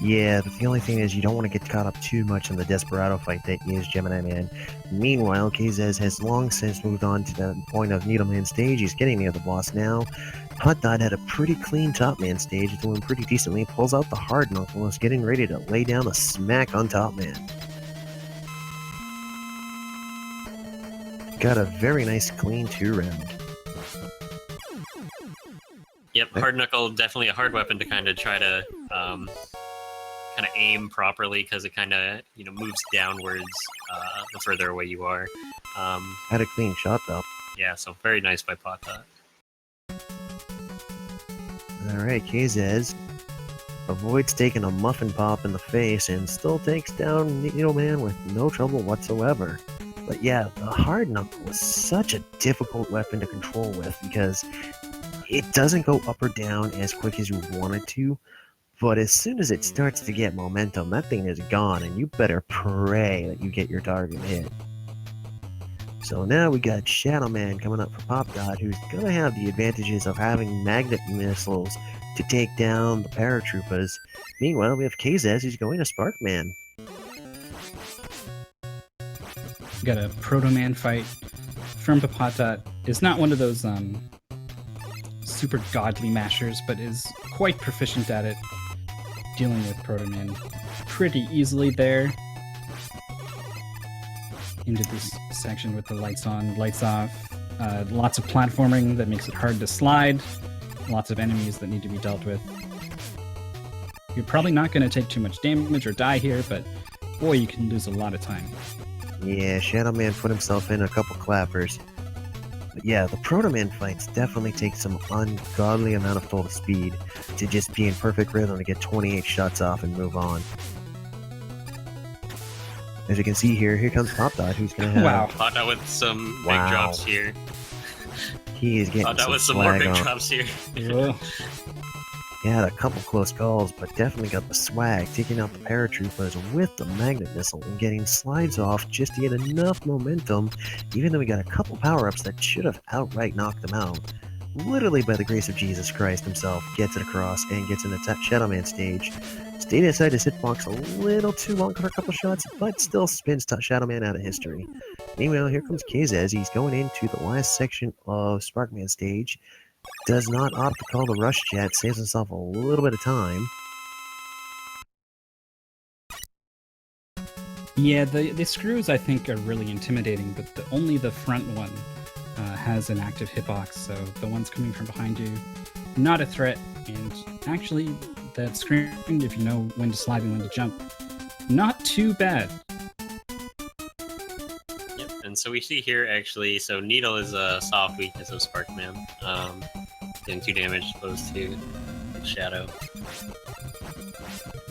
Yeah, but the only thing is you don't want to get caught up too much in the Desperado fight that is Gemini Man. Meanwhile, kzez has long since moved on to the point of Needleman stage. He's getting near the boss now. Ppotdot had a pretty clean Top Man stage, doing pretty decently. Pulls out the hard knuckle and is getting ready to lay down the smack on Top Man. Got a very nice clean 2-round. Yep, hard knuckle, definitely a hard weapon to kind of try to aim properly, because it kind of moves downwards the further away you are. Had a clean shot though. Yeah, so very nice by Ppotdot. Alright, kzez avoids taking a muffin pop in the face and still takes down Needleman with no trouble whatsoever. But yeah, the hard knuckle was such a difficult weapon to control with because it doesn't go up or down as quick as you want it to, but as soon as it starts to get momentum, that thing is gone, and you better pray that you get your target hit. So now we got Shadow Man coming up for Ppotdot, who's going to have the advantages of having magnet missiles to take down the paratroopers. Meanwhile, we have kzez, who's going to Sparkman. We got a Proto Man fight from Ppotdot. Is not one of those super godly mashers, but is quite proficient at it, dealing with Proto Man pretty easily there. Into this section with the lights on, lights off. Lots of platforming that makes it hard to slide. Lots of enemies that need to be dealt with. You're probably not going to take too much damage or die here, but boy, you can lose a lot of time. Yeah, Shadow Man put himself in a couple clappers. But yeah, the Proto Man fights definitely take some ungodly amount of total speed to just be in perfect rhythm to get 28 shots off and move on. As you can see here, here comes Ppotdot, who's gonna have... Wow. Ppotdot with some big Wow. drops here. He is getting Ppotdot with some more swag big on. drops here. Ugh. Yeah, a couple close calls, but definitely got the swag, taking out the paratroopers with the magnet missile and getting slides off just to get enough momentum, even though we got a couple power-ups that should have outright knocked them out. Literally by the grace of Jesus Christ himself, gets it across and gets in the Shadow Man stage. Stayed inside his hitbox a little too long for a couple shots, but still spins Shadow Man out of history. Meanwhile, here comes kzez. He's going into the last section of Sparkman stage. Does not opt to call the rush jet, saves himself a little bit of time. Yeah, the screws I think are really intimidating, but only the front one has an active hitbox, so the ones coming from behind you, not a threat. And actually, that screen, if you know when to slide and when to jump, not too bad. Yep, and so we see here actually, so Needle is a soft weakness of Sparkman. Doing 2 damage opposed to Shadow.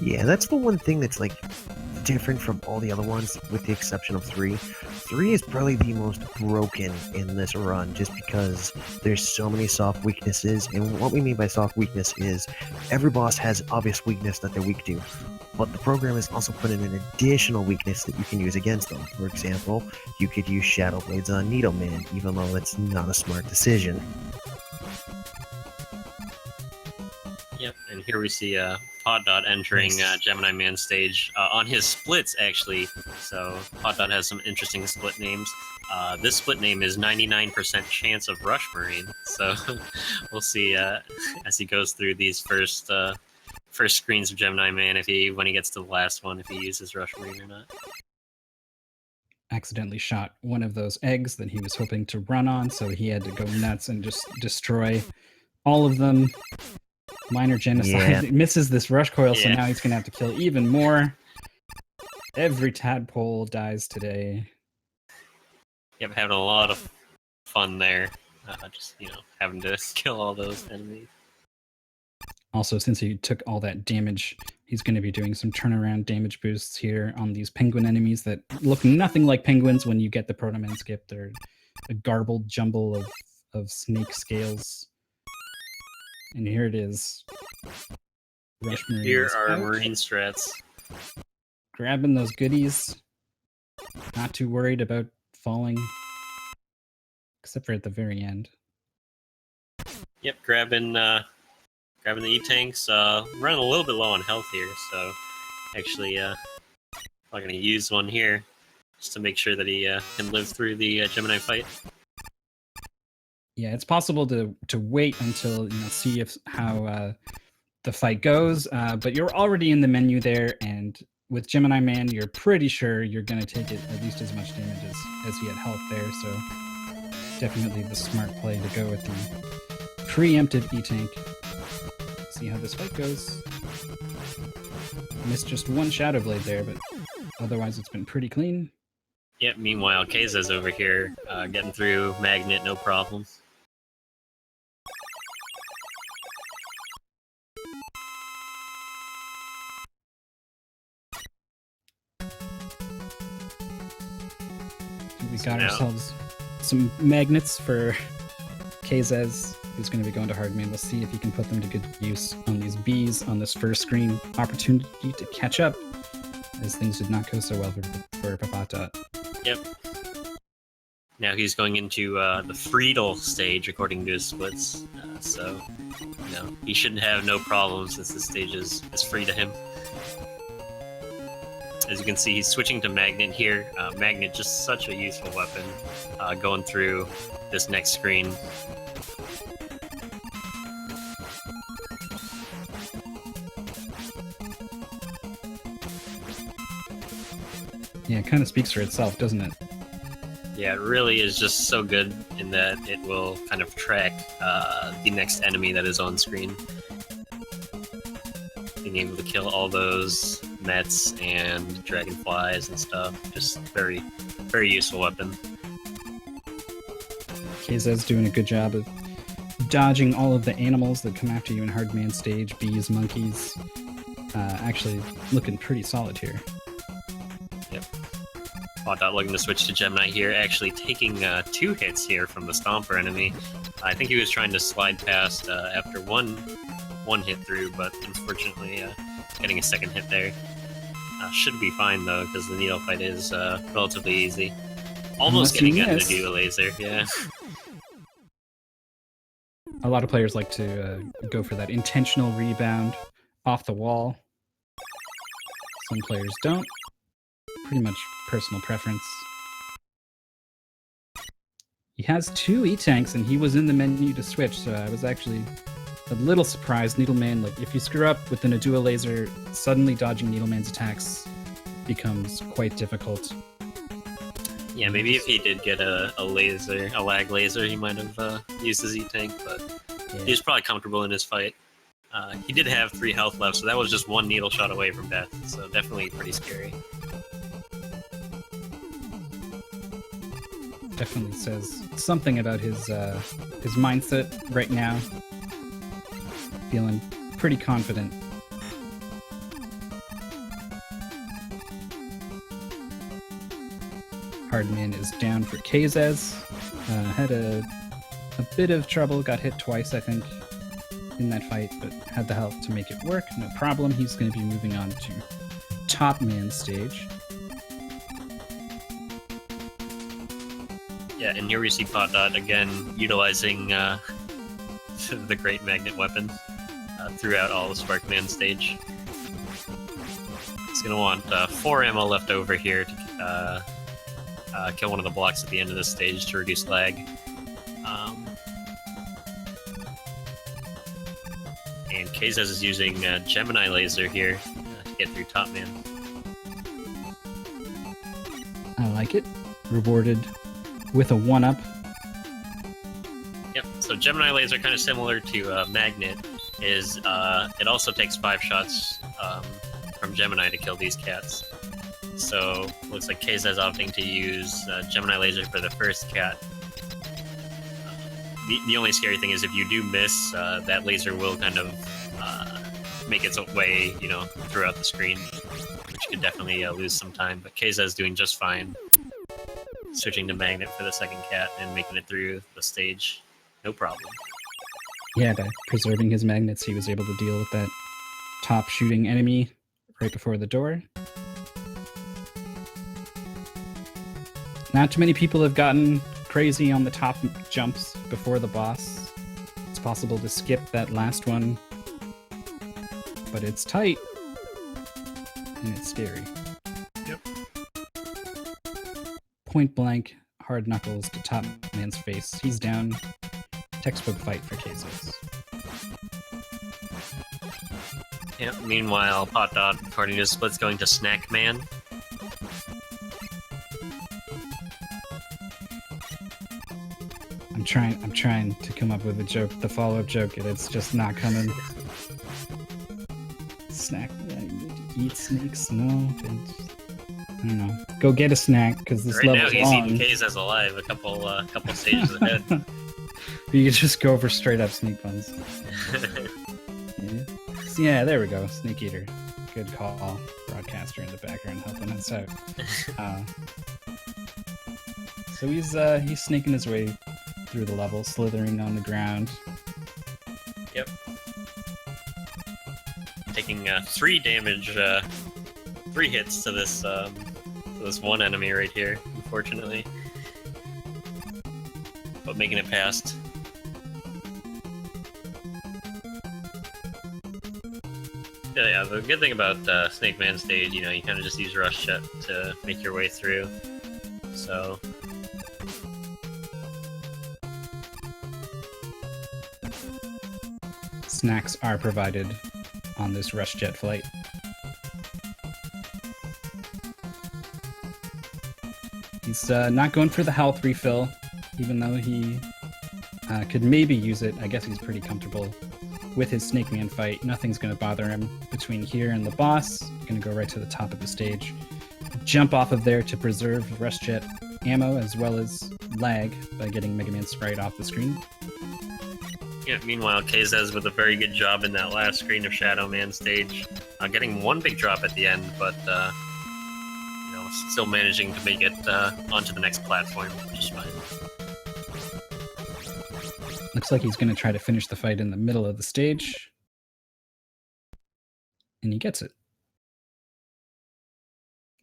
Yeah, that's the one thing that's like different from all the other ones, with the exception of 3. 3 is probably the most broken in this run, just because there's so many soft weaknesses, and what we mean by soft weakness is every boss has obvious weakness that they're weak to, but the program has also put in an additional weakness that you can use against them. For example, you could use Shadow Blades on Needleman, even though that's not a smart decision. Yep, and here we see Ppotdot entering Gemini Man stage on his splits, actually. So Ppotdot has some interesting split names. This split name is 99% chance of Rush Marine. So we'll see as he goes through these first screens of Gemini Man, when he gets to the last one, if he uses Rush Marine or not. Accidentally shot one of those eggs that he was hoping to run on, so he had to go nuts and just destroy all of them. Minor genocide. Yeah. It misses this rush coil, so Yeah. now he's gonna have to kill even more. Every tadpole dies today. Yep, having a lot of fun there. Just, having to kill all those enemies. Also, since he took all that damage, he's going to be doing some turnaround damage boosts here on these penguin enemies that look nothing like penguins when you get the Proto Man skip. They're a garbled jumble of snake scales. And here it is. Rush Marine Here is are out, Marine strats. grabbing those goodies. Not too worried about falling. Except for at the very end. Yep, grabbing the E-tanks. Running a little bit low on health here, so actually I'm going to use one here just to make sure that he can live through the Gemini fight. Yeah, it's possible to wait until see how the fight goes, but you're already in the menu there, and with Gemini Man, you're pretty sure you're going to take it at least as much damage as he had health there. So definitely the smart play to go with the preemptive E-tank. See how this fight goes. Missed just one Shadow Blade there, but otherwise it's been pretty clean. Yep, meanwhile, kzez over here getting through Magnet, no problem. We got now- ourselves some magnets for kzez, who's going to be going to Hardman. We'll see if he can put them to good use on these bees on this first screen. Opportunity to catch up, as things did not go so well for Ppotdot. Yep. Now he's going into the Friedel stage, according to his splits. So, he shouldn't have no problems since this stage is free to him. As you can see, he's switching to Magnet here. Magnet, just such a useful weapon going through this next screen. Yeah, it kind of speaks for itself, doesn't it? Yeah, it really is just so good in that it will kind of track the next enemy that is on screen. Being able to kill all those mets and dragonflies and stuff. Just very, very useful weapon. kzez doing a good job of dodging all of the animals that come after you in Hard Man stage. Bees, monkeys. Actually looking pretty solid here. Yep. Ppotdot looking to switch to Gemini here, actually taking 2 hits here from the Stomper enemy. I think he was trying to slide past after one hit through, but unfortunately getting a second hit there. Should be fine though, because the needle fight is relatively easy. Almost getting him to do a laser, yeah. A lot of players like to go for that intentional rebound off the wall. Some players don't. Pretty much personal preference. He has 2 E-Tanks and he was in the menu to switch, so I was actually a little surprised. Needleman, like, if you screw up with the Nadua laser, suddenly dodging Needleman's attacks becomes quite difficult. Yeah, maybe if he did get a laser, a lag laser, he might have used his E-Tank, but yeah. He was probably comfortable in his fight. He did have 3 health left, so that was just 1 needle shot away from death, so definitely pretty scary. Definitely says something about his mindset right now. Feeling pretty confident. Hardman is down for kzez. Had a bit of trouble, got hit twice, I think, in that fight, but had the health to make it work, no problem. He's going to be moving on to top man stage. Yeah, and here we see Ppotdot again utilizing the great magnet weapon throughout all the Sparkman stage. He's going to want 4 ammo left over here to kill one of the blocks at the end of this stage to reduce lag. And kzez is using Gemini laser here to get through top man. I like it. Rewarded with a 1-up. Yep, so Gemini laser, kind of similar to Magnet, is it also takes 5 shots from Gemini to kill these cats. So looks like kzez is opting to use Gemini laser for the first cat. The only scary thing is if you do miss, that laser will kind of make its way, throughout the screen, which could definitely lose some time. But kzez is doing just fine, switching to Magnet for the second cat and making it through the stage, no problem. Yeah, by preserving his magnets, he was able to deal with that top shooting enemy right before the door. Not too many people have gotten crazy on the top jumps before the boss. It's possible to skip that last one, but it's tight and it's scary. Yep. Point blank, hard knuckles to top man's face. He's down. Textbook fight for kzez. Yep. Meanwhile, Ppotdot, according to his splits, going to Snack Man. I'm trying to come up with a joke, the follow-up joke, and it's just not coming. Snack, eat snakes? No, I don't know. Go get a snack because this level's long. Right now, he's eating kzez alive. A couple stages ahead. You could just go for straight-up snake puns. Yeah, there we go. Snake eater. Good call. Broadcaster in the background helping us out. So he's snaking his way through the level, slithering on the ground. Yep. Taking 3 damage, 3 hits to this one enemy right here, unfortunately. But making it past. Yeah, the good thing about Snake Man stage, you kind of just use Rush Jet to make your way through. So snacks are provided on this Rush Jet flight. He's not going for the health refill, even though he could maybe use it. I guess he's pretty comfortable with his Snake Man fight. Nothing's going to bother him between here and the boss. Going to go right to the top of the stage. Jump off of there to preserve Rush Jet ammo as well as lag by getting Mega Man Sprite off the screen. Yeah, meanwhile, kzez with a very good job in that last screen of Shadow Man stage. Getting one big drop at the end, but still managing to make it onto the next platform, which is fine. Looks like he's going to try to finish the fight in the middle of the stage. And he gets it.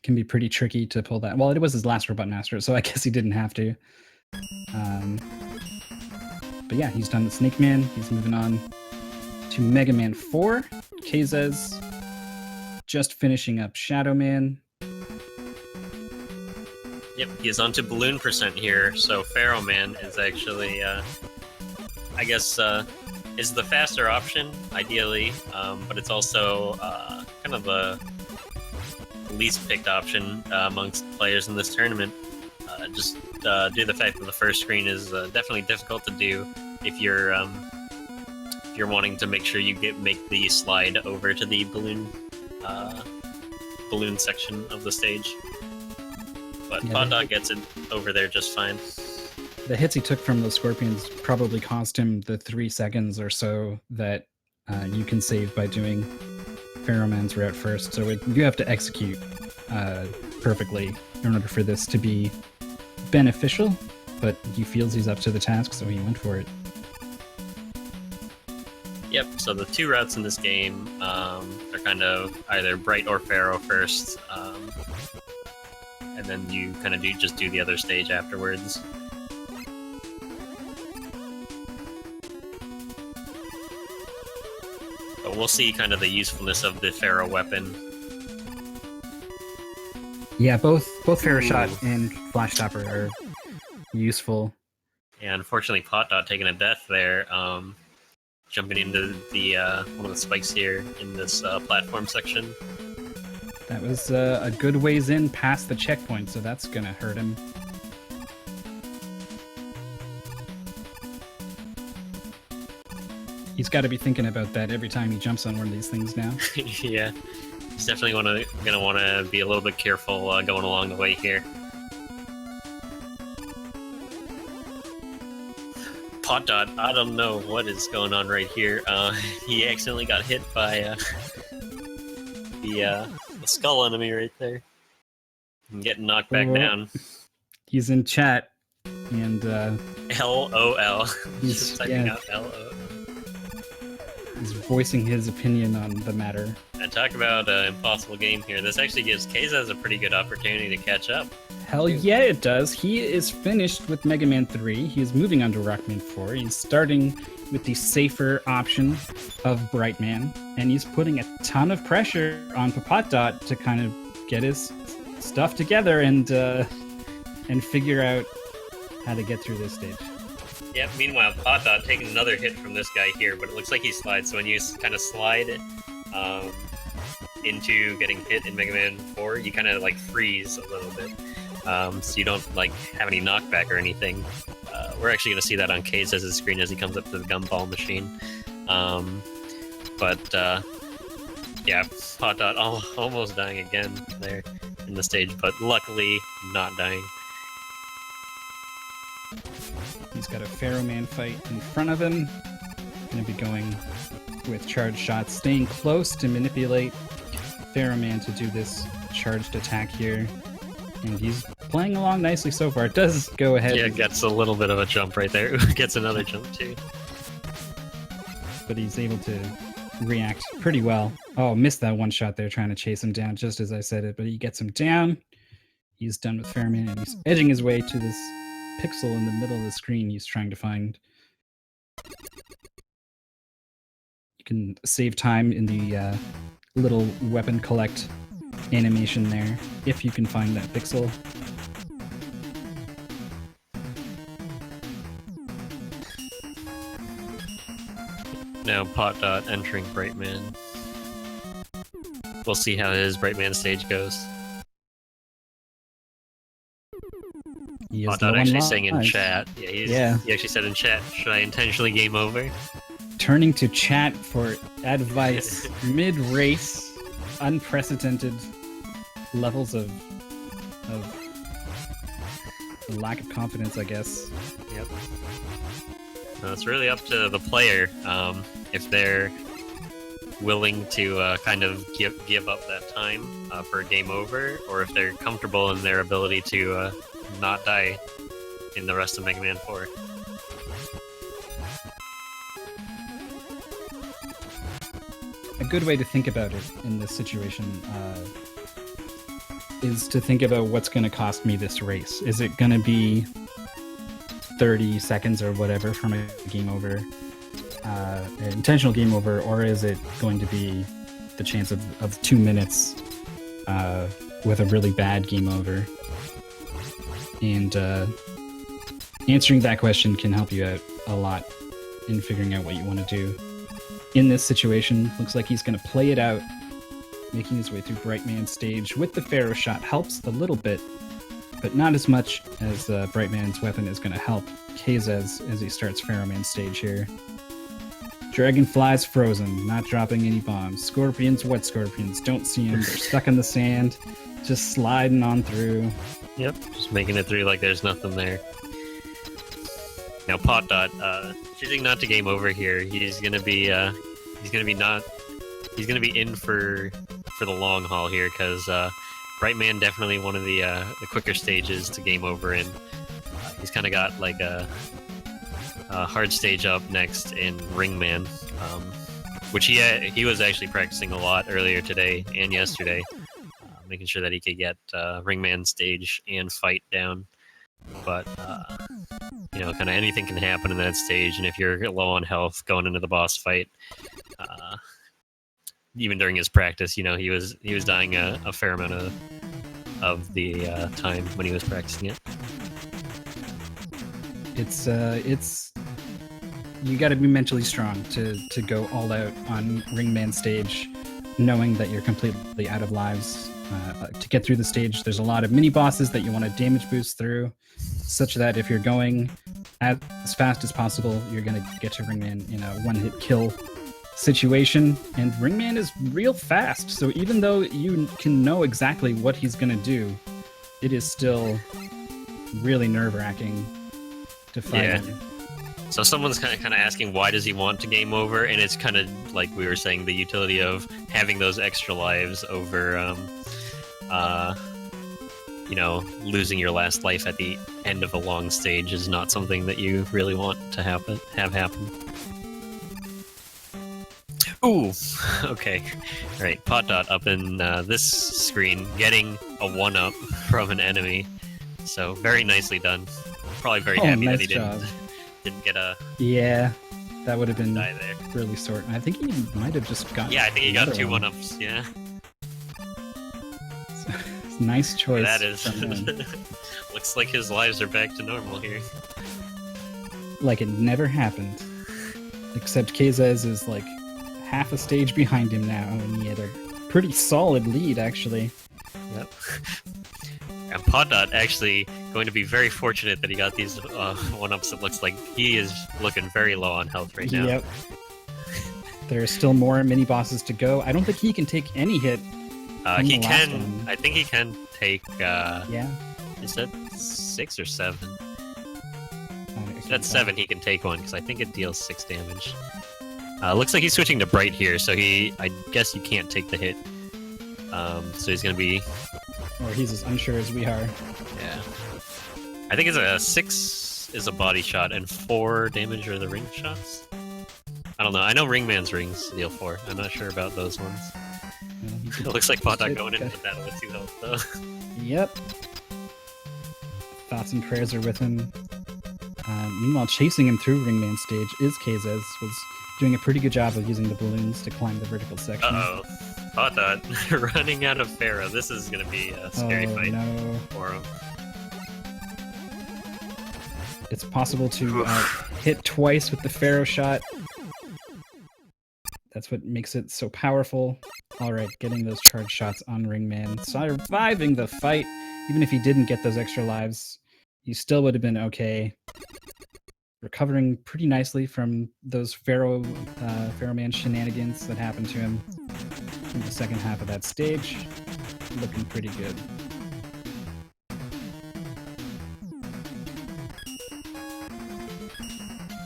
Can be pretty tricky to pull that. Well, it was his last Robot Master, so I guess he didn't have to. But yeah, he's done the Snake Man. He's moving on to Mega Man 4. kzez just finishing up Shadow Man. Yep, he is onto Balloon % here, so Pharaoh Man is actually, I guess, is the faster option, ideally, but it's also kind of the least picked option amongst players in this tournament. Just due to the fact that the first screen is definitely difficult to do if you're wanting to make sure you make the slide over to the balloon section of the stage. But yeah, Ppotdot gets it over there just fine. The hits he took from those scorpions probably cost him the 3 seconds or so that you can save by doing Pharaoh Man's route first. So you have to execute perfectly in order for this to be beneficial, but he feels he's up to the task, so he went for it. Yep, so the two routes in this game are kind of either Bright or Pharaoh first, and then you kind of just do the other stage afterwards. But we'll see kind of the usefulness of the Pharaoh weapon. Yeah, both Pharaoh Shot and Flash Stopper are useful. Yeah, unfortunately, Ppotdot taking a death there, jumping into the one of the spikes here in this platform section. That was a good ways in past the checkpoint, so that's gonna hurt him. He's got to be thinking about that every time he jumps on one of these things now. Yeah, he's definitely gonna want to be a little bit careful going along the way here. Ppotdot, I don't know what is going on right here. He accidentally got hit by the skull enemy right there. And getting knocked back down. He's in chat, and LOL. He's Just typing out LOL. He's voicing his opinion on the matter. And talk about an impossible game here. This actually gives kzez a pretty good opportunity to catch up. Hell yeah, it does. He is finished with Mega Man 3. He is moving on to Rockman 4. He's starting with the safer option of Bright Man, and he's putting a ton of pressure on Ppotdot to kind of get his stuff together and figure out how to get through this stage. Yeah, meanwhile, Ppotdot taking another hit from this guy here, but it looks like he slides, so when you kind of slide into getting hit in Mega Man 4, you kind of like freeze a little bit. So you don't like have any knockback or anything. We're actually going to see that on kzez's screen as he comes up to the gumball machine. Yeah, Ppotdot almost dying again there in the stage, but luckily not dying. He's got a Pharaoh Man fight in front of him. Going to be going with charged shots, staying close to manipulate Pharaoh Man to do this charged attack here. And he's playing along nicely so far. It does go ahead. Yeah, gets a little bit of a jump right there. Gets another jump too. But he's able to react pretty well. Oh, missed that one shot there trying to chase him down just as I said it, but he gets him down. He's done with Pharaoh Man, and he's edging his way to this pixel in the middle of the screen he's trying to find. You can save time in the little weapon collect animation there if you can find that pixel. Now Ppotdot entering Brightman. We'll see how his Brightman stage goes. He is Ppotdot low on actually saying in lives. chat. Yeah. He actually said in chat, should I intentionally game over? Turning to chat for advice mid-race, unprecedented levels of lack of confidence, I guess. Yep. It's really up to the player if they're willing to kind of give up that time for game over, or if they're comfortable in their ability to not die in the rest of Mega Man 4. A good way to think about it in this situation is to think about what's going to cost me this race. Is it going to be 30 seconds or whatever from a game over, an intentional game over, or is it going to be the chance of 2 minutes with a really bad game over? And answering that question can help you out a lot in figuring out what you want to do. In this situation, looks like he's going to play it out, making his way through Brightman's stage with the Pharaoh shot. Helps a little bit, but not as much as Brightman's weapon is going to help kzez as he starts Pharaoh Man's stage here. Dragonflies frozen, not dropping any bombs. Scorpions, what scorpions? Don't see them. They're stuck in the sand, just sliding on through. Yep, just making it through like there's nothing there. Now Ppotdot, choosing not to game over here. He's gonna be in for the long haul here, because Brightman definitely one of the quicker stages to game over in. He's kind of got like a hard stage up next in Ringman, which he was actually practicing a lot earlier today and yesterday, making sure that he could get Ringman stage and fight down. But kind of anything can happen in that stage, and if you're low on health going into the boss fight, even during his practice, he was dying a fair amount of the time when he was practicing it. It's you got to be mentally strong to go all out on Ringman stage, knowing that you're completely out of lives. To get through the stage, there's a lot of mini bosses that you want to damage boost through, such that if you're going as fast as possible, you're going to get to Ringman in a one-hit kill situation. And Ringman is real fast, so even though you can know exactly what he's going to do, it is still really nerve-wracking to fight him. So someone's kind of asking, why does he want to game over? And it's kind of like we were saying, the utility of having those extra lives over losing your last life at the end of a long stage is not something that you really want to have happen. Ooh, okay. All right, Ppotdot up in this screen, getting a 1-up from an enemy. So very nicely done. Probably very happy nice that he job. didn't get a that would have been die there. really sort. I think he might have just got. Yeah, I think he got two one. 1-ups. Yeah. Nice choice. That is. Looks like his lives are back to normal here. Like it never happened. Except kzez is like half a stage behind him now, and he had a pretty solid lead, actually. Yep. And Ppotdot actually going to be very fortunate that he got these 1-ups. It looks like he is looking very low on health right now. Yep. There are still more mini bosses to go. I don't think he can take any hit. He can. I think he can take. Yeah. Is that 6 or 7? That's 7. He can take one because I think it deals 6 damage. Looks like he's switching to Bright here, so I guess he can't take the hit. So he's gonna be. Or he's as unsure as we are. Yeah. I think it's a 6 is a body shot and 4 damage are the ring shots. I don't know. I know Ringman's rings deal 4. I'm not sure about those ones. It looks like Ppotdot going into the battle with 2 health, though. Yep. Thoughts and prayers are with him. Meanwhile, chasing him through Ringman's stage is kzez, was doing a pretty good job of using the balloons to climb the vertical section. Uh-oh. Ppotdot running out of Pharaoh. This is going to be a scary fight for him. It's possible to hit twice with the Pharaoh shot. That's what makes it so powerful. Alright, getting those charge shots on Ringman. Surviving the fight, even if he didn't get those extra lives. you still would have been okay. Recovering pretty nicely from those Pharaoh Man shenanigans that happened to him in the second half of that stage. Looking pretty good.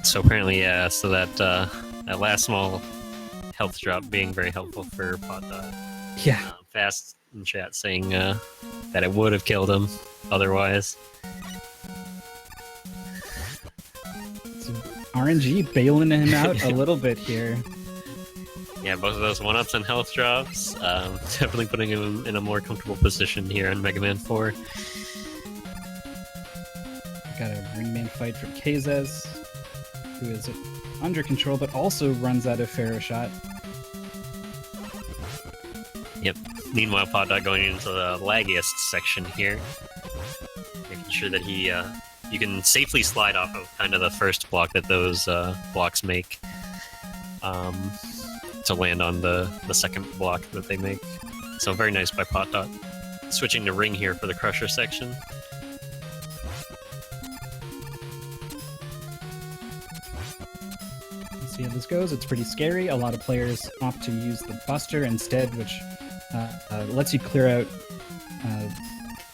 So apparently, so that last small health drop being very helpful for Ppotdot. Yeah. Fast in chat saying that it would have killed him otherwise. So RNG bailing him out a little bit here. Yeah, both of those 1-ups and health drops, definitely putting him in a more comfortable position here on Mega Man 4. Got a ringman fight for kzez, who is under control but also runs out of Pharaoh shot. Yep. Meanwhile, Ppotdot going into the laggiest section here, making sure that he you can safely slide off of kind of the first block that those blocks make, to land on the second block that they make. So very nice by Ppotdot. Switching to ring here for the crusher section. Let's see how this goes. It's pretty scary. A lot of players opt to use the Buster instead, which lets you clear out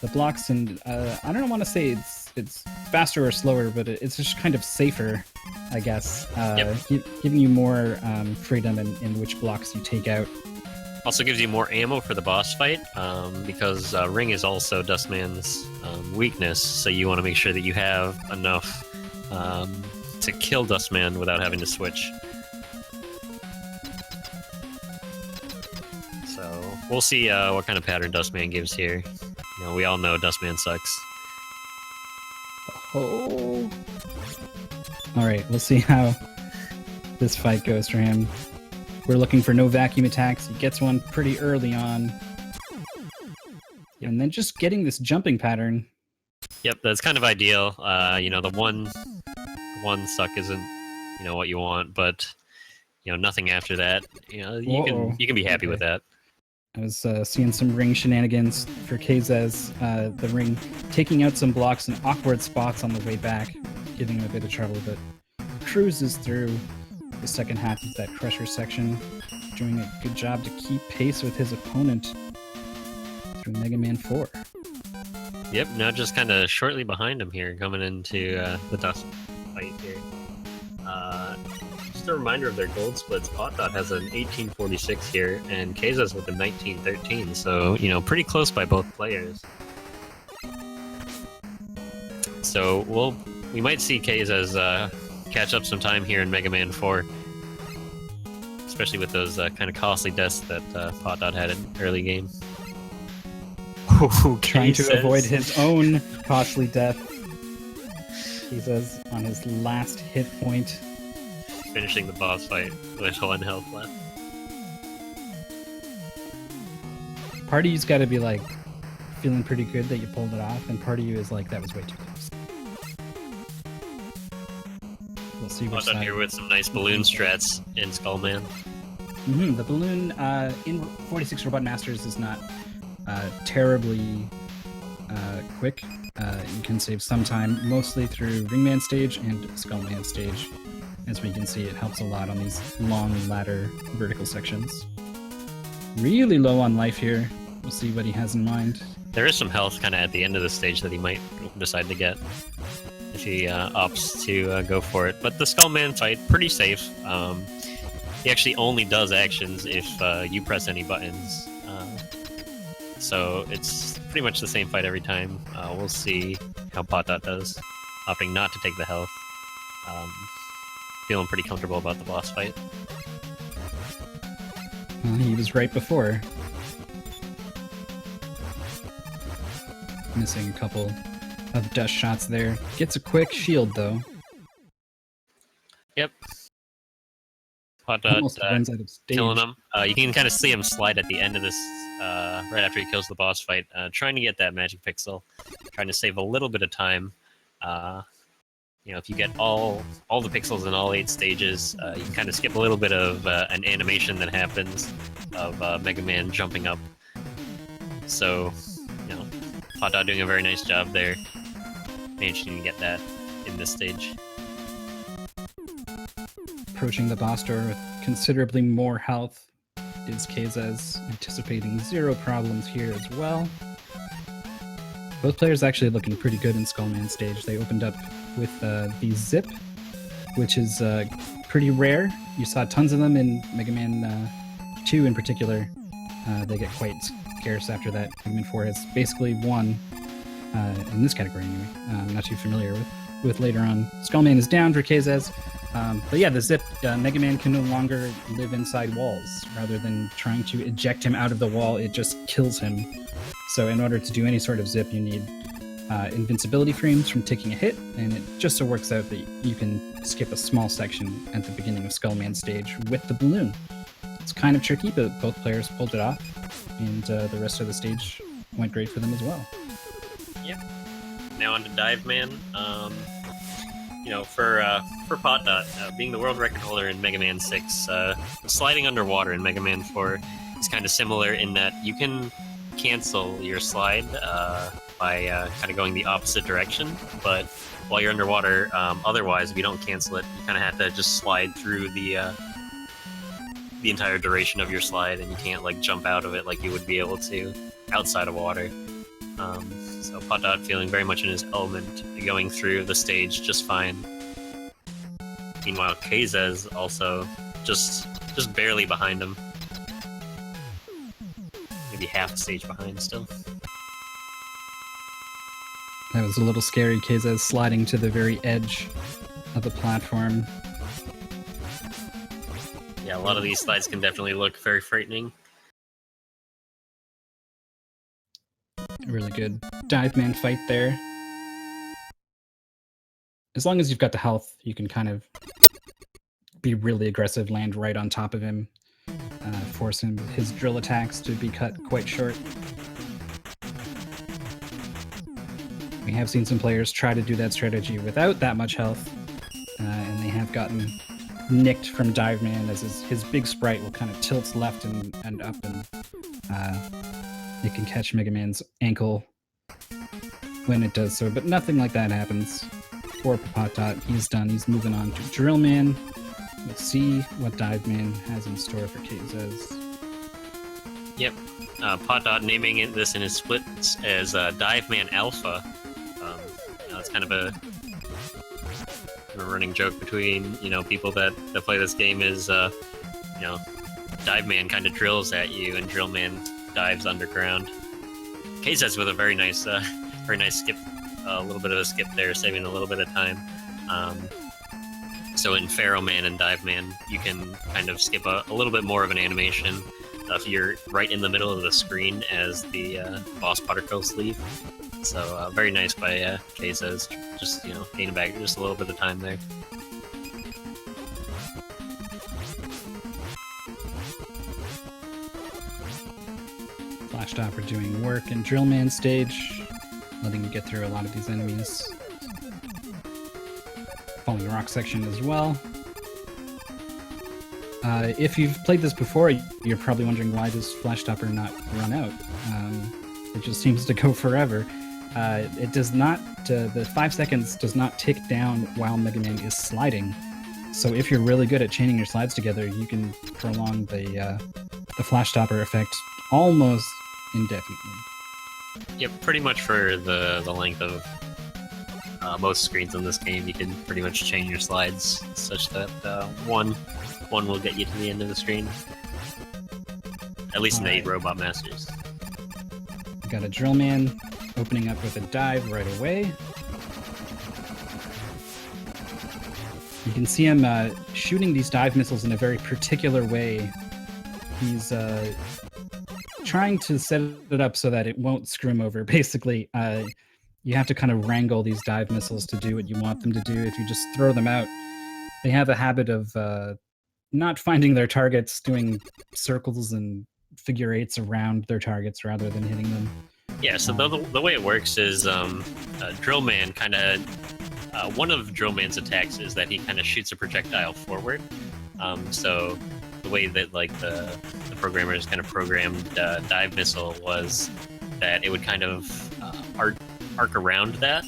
the blocks, and I don't want to say it's faster or slower, but it's just kind of safer, I guess. Giving you more freedom in which blocks you take out. Also gives you more ammo for the boss fight, because ring is also Dustman's weakness, so you want to make sure that you have enough to kill Dustman without having to switch. So we'll see what kind of pattern Dustman gives here. You know, we all know Dustman sucks. Oh. Alright, we'll see how this fight goes for him. We're looking for no vacuum attacks. He gets one pretty early on. And then just getting this jumping pattern. Yep, that's kind of ideal. You know, the one suck isn't, you know, what you want, but you know, nothing after that. You know, you can be happy with that. I was seeing some ring shenanigans for kzez. The ring taking out some blocks in awkward spots on the way back, giving him a bit of trouble, but cruises through the second half of that crusher section, doing a good job to keep pace with his opponent through Mega Man 4. Yep, now just kind of shortly behind him here, coming into the dust fight here. Just a reminder of their gold splits. Ppotdot has an 1846 here, and kzez with a 1913, so, you know, pretty close by both players. So we might see kzez catch up some time here in Mega Man 4, especially with those kind of costly deaths that Ppotdot had in early game. Trying to avoid his own costly death. kzez on his last hit point. Finishing the boss fight with 1 health left. Part of you's got to be like feeling pretty good that you pulled it off, and part of you is like, that was way too close. We'll see which side. Here with some nice balloon strats in Skullman. The balloon in 46 Robot Masters is not terribly quick. You can save some time, mostly through Ringman stage and Skullman stage. As we can see, it helps a lot on these long ladder vertical sections. Really low on life here. We'll see what he has in mind. There is some health kind of at the end of the stage that he might decide to get if he opts to go for it. But the Skullman fight, pretty safe. He actually only does actions if you press any buttons. So it's pretty much the same fight every time. We'll see how Ppotdot does, opting not to take the health. Feeling pretty comfortable about the boss fight. He was right before. Missing a couple of dust shots there. Gets a quick shield though. Yep. Ppotdot runs out of stage. Killing him. You can kind of see him slide at the end of this, right after he kills the boss fight, trying to get that magic pixel, trying to save a little bit of time. You know, if you get all the pixels in all 8 stages, you can kind of skip a little bit of an animation that happens of Mega Man jumping up. So, you know, Ppotdot doing a very nice job there. managing to get that in this stage. Approaching the boss door with considerably more health is kzez, anticipating 0 problems here as well. Both players actually looking pretty good in Skullman stage. They opened up with the zip, which is pretty rare. You saw tons of them in Mega Man 2 in particular. They get quite scarce after that. Mega Man 4 has basically won in this category anyway. I'm not too familiar with later on. Skullman is down for kzez. But yeah, the zip, Mega Man can no longer live inside walls. Rather than trying to eject him out of the wall, it just kills him. So in order to do any sort of zip, you need invincibility frames from taking a hit, and it just so works out that you can skip a small section at the beginning of Skullman stage with the balloon. It's kind of tricky, but both players pulled it off, and the rest of the stage went great for them as well. Yep. Now on to Dive Man. You know, for Ppotdot, being the world record holder in Mega Man 6, sliding underwater in Mega Man 4 is kind of similar in that you can cancel your slide by kind of going the opposite direction, but while you're underwater, otherwise, if you don't cancel it, you kind of have to just slide through the entire duration of your slide, and you can't like jump out of it like you would be able to outside of water. So Ppotdot feeling very much in his element, going through the stage just fine. Meanwhile, kzez also just barely behind him. Maybe half a stage behind still. That was a little scary, kzez sliding to the very edge of the platform. Yeah, a lot of these slides can definitely look very frightening. Really good Dive Man fight there. As long as you've got the health, you can kind of be really aggressive, land right on top of him, force his drill attacks to be cut quite short. We have seen some players try to do that strategy without that much health, and they have gotten nicked from Dive Man as his big sprite will kind of tilt left and up, and it can catch Mega Man's ankle when it does so, but nothing like that happens for Ppotdot. He's done. He's moving on to Drill Man. Let's see what Dive Man has in store for kzez. Yep. Ppotdot naming this in his splits as Dive Man Alpha. It's kind of a running joke between people that play this game is Dive Man kind of drills at you and Drill Man dives underground. kzez with a very nice skip, a little bit of a skip there, saving a little bit of time. So in Pharaoh Man and Dive Man, you can kind of skip a little bit more of an animation if you're right in the middle of the screen as the boss particles leave. So very nice by kzez, just gaining back just a little bit of time there. Flashtopper doing work in Drill Man stage, letting you get through a lot of these enemies. Falling rock section as well. If you've played this before, you're probably wondering why does Flashtopper not run out? It just seems to go forever. It does not, the 5 seconds does not tick down while Mega Man is sliding. So if you're really good at chaining your slides together, you can prolong the Flashtopper effect almost indefinitely. Yep, pretty much for the length of most screens in this game, you can pretty much chain your slides such that one will get you to the end of the screen. At least in the 8 Robot Masters. We got a Drill Man opening up with a dive right away. You can see him shooting these dive missiles in a very particular way. He's trying to set it up so that it won't screw him over. Basically, you have to kind of wrangle these dive missiles to do what you want them to do. If you just throw them out, they have a habit of not finding their targets, doing circles and figure eights around their targets rather than hitting them. Yeah, so the way it works is Drill Man kind of... one of Drill Man's attacks is that he kind of shoots a projectile forward. So the way that the programmers kind of programmed Dive Missile was that it would kind of arc around that,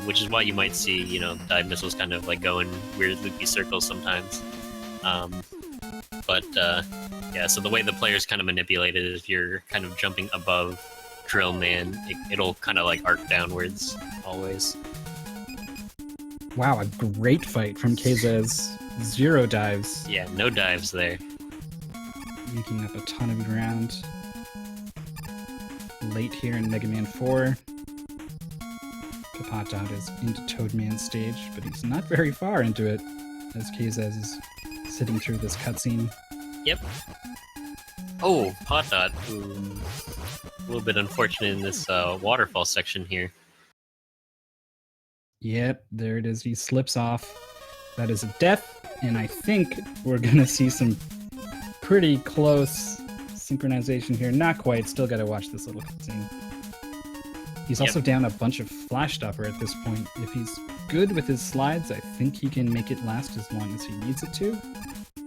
which is why you might see, you know, dive missiles kind of like go in weird loopy circles sometimes. Yeah, so the way the players kind of manipulate it is if you're kind of jumping above Drill Man, it'll kind of like arc downwards always. Wow, a great fight from kzez. 0 dives. Yeah, no dives there. Making up a ton of ground. Late here in Mega Man 4. Ppotdot is into Toadman stage, but he's not very far into it, as kzez is sitting through this cutscene. Yep. Oh, Ppotdot. A little bit unfortunate in this waterfall section here. Yep, there it is. He slips off. That is a death, and I think we're gonna see some pretty close synchronization here. Not quite. Still gotta watch this little cutscene. He's also down a bunch of Flash Stopper at this point. If he's good with his slides, I think he can make it last as long as he needs it to.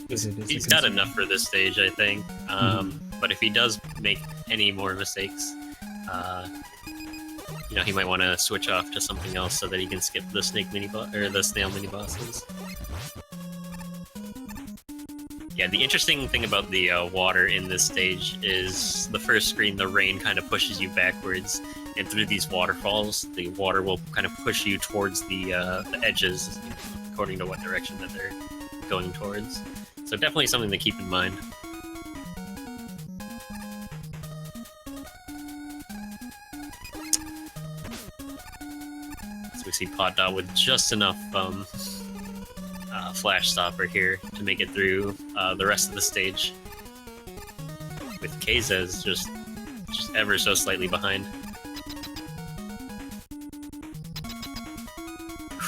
He's got enough for this stage, I think. But if he does make any more mistakes, you know, he might want to switch off to something else so that he can skip the snake or the snail mini bosses. Yeah, the interesting thing about the water in this stage is the first screen, the rain kind of pushes you backwards, and through these waterfalls, the water will kind of push you towards the edges, according to what direction that they're going towards. So definitely something to keep in mind. So we see Ppotdot with just enough Flash Stopper here to make it through the rest of the stage, with kzez just ever so slightly behind.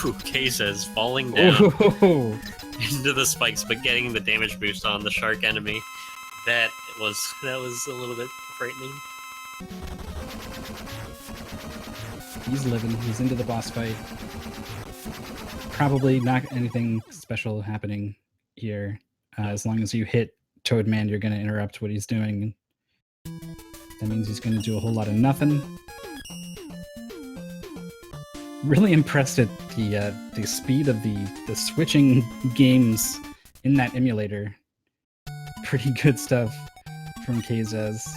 Whew, kzez falling down into the spikes, but getting the damage boost on the shark enemy. That was a little bit frightening. He's living. He's into the boss fight. Probably not anything special happening here. As long as you hit Toadman, you're going to interrupt what he's doing. That means he's going to do a whole lot of nothing. Really impressed at the speed of the switching games in that emulator. Pretty good stuff from kzez.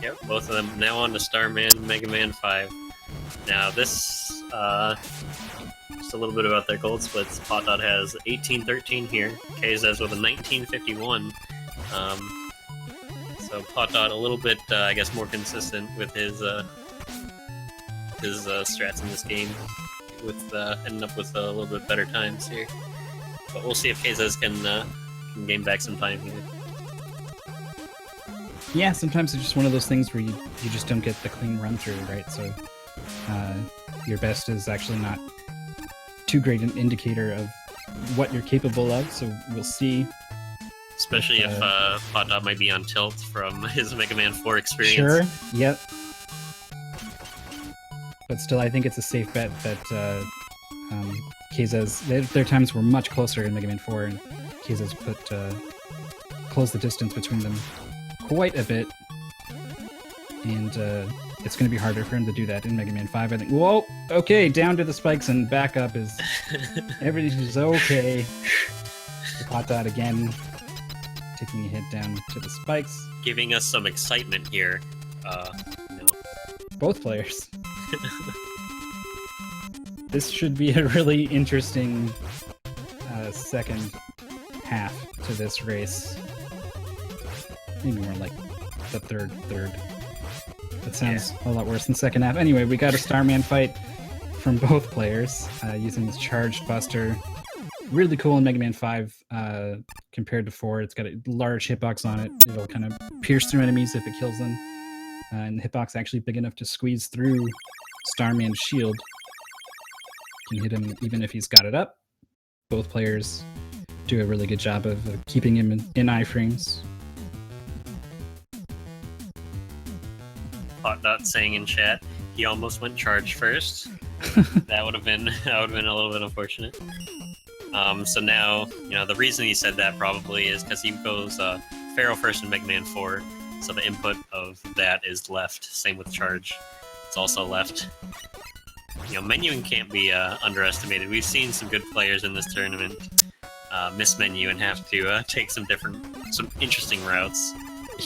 Yep, both of them now on to Starman, Mega Man 5. Now this, just a little bit about their gold splits. Ppotdot has 1813 here, kzez with a 1951. So Ppotdot a little bit, I guess, more consistent with his strats in this game, with ending up with a little bit better times here. But we'll see if kzez can gain back some time here. Yeah, sometimes it's just one of those things where you just don't get the clean run through, right? So your best is actually not too great an indicator of what you're capable of, so we'll see. Especially if Ppotdot might be on tilt from his Mega Man 4 experience. Sure, yep. But still, I think it's a safe bet that kzez, their times were much closer in Mega Man 4, and kzez closed the distance between them quite a bit, and it's going to be harder for him to do that in Mega Man 5, I think. Whoa! Okay, down to the spikes and back up is... everything's okay. Ppotdot again, taking a hit down to the spikes. Giving us some excitement here. Both players. This should be a really interesting second half to this race. Maybe more like the third. That sounds a lot worse than second half. Anyway, we got a Starman fight from both players using this Charged Buster. Really cool in Mega Man 5 compared to 4. It's got a large hitbox on it. It'll kind of pierce through enemies if it kills them. And the hitbox actually big enough to squeeze through Starman's shield. Can hit him even if he's got it up. Both players do a really good job of keeping him in iframes. Ppotdot saying in chat, he almost went charge first. that would have been a little bit unfortunate. So now, the reason he said that probably is because he goes Pharaoh first in Mega Man 4, so the input of that is left. Same with charge. It's also left. You know, menuing can't be underestimated. We've seen some good players in this tournament miss menu and have to take some interesting routes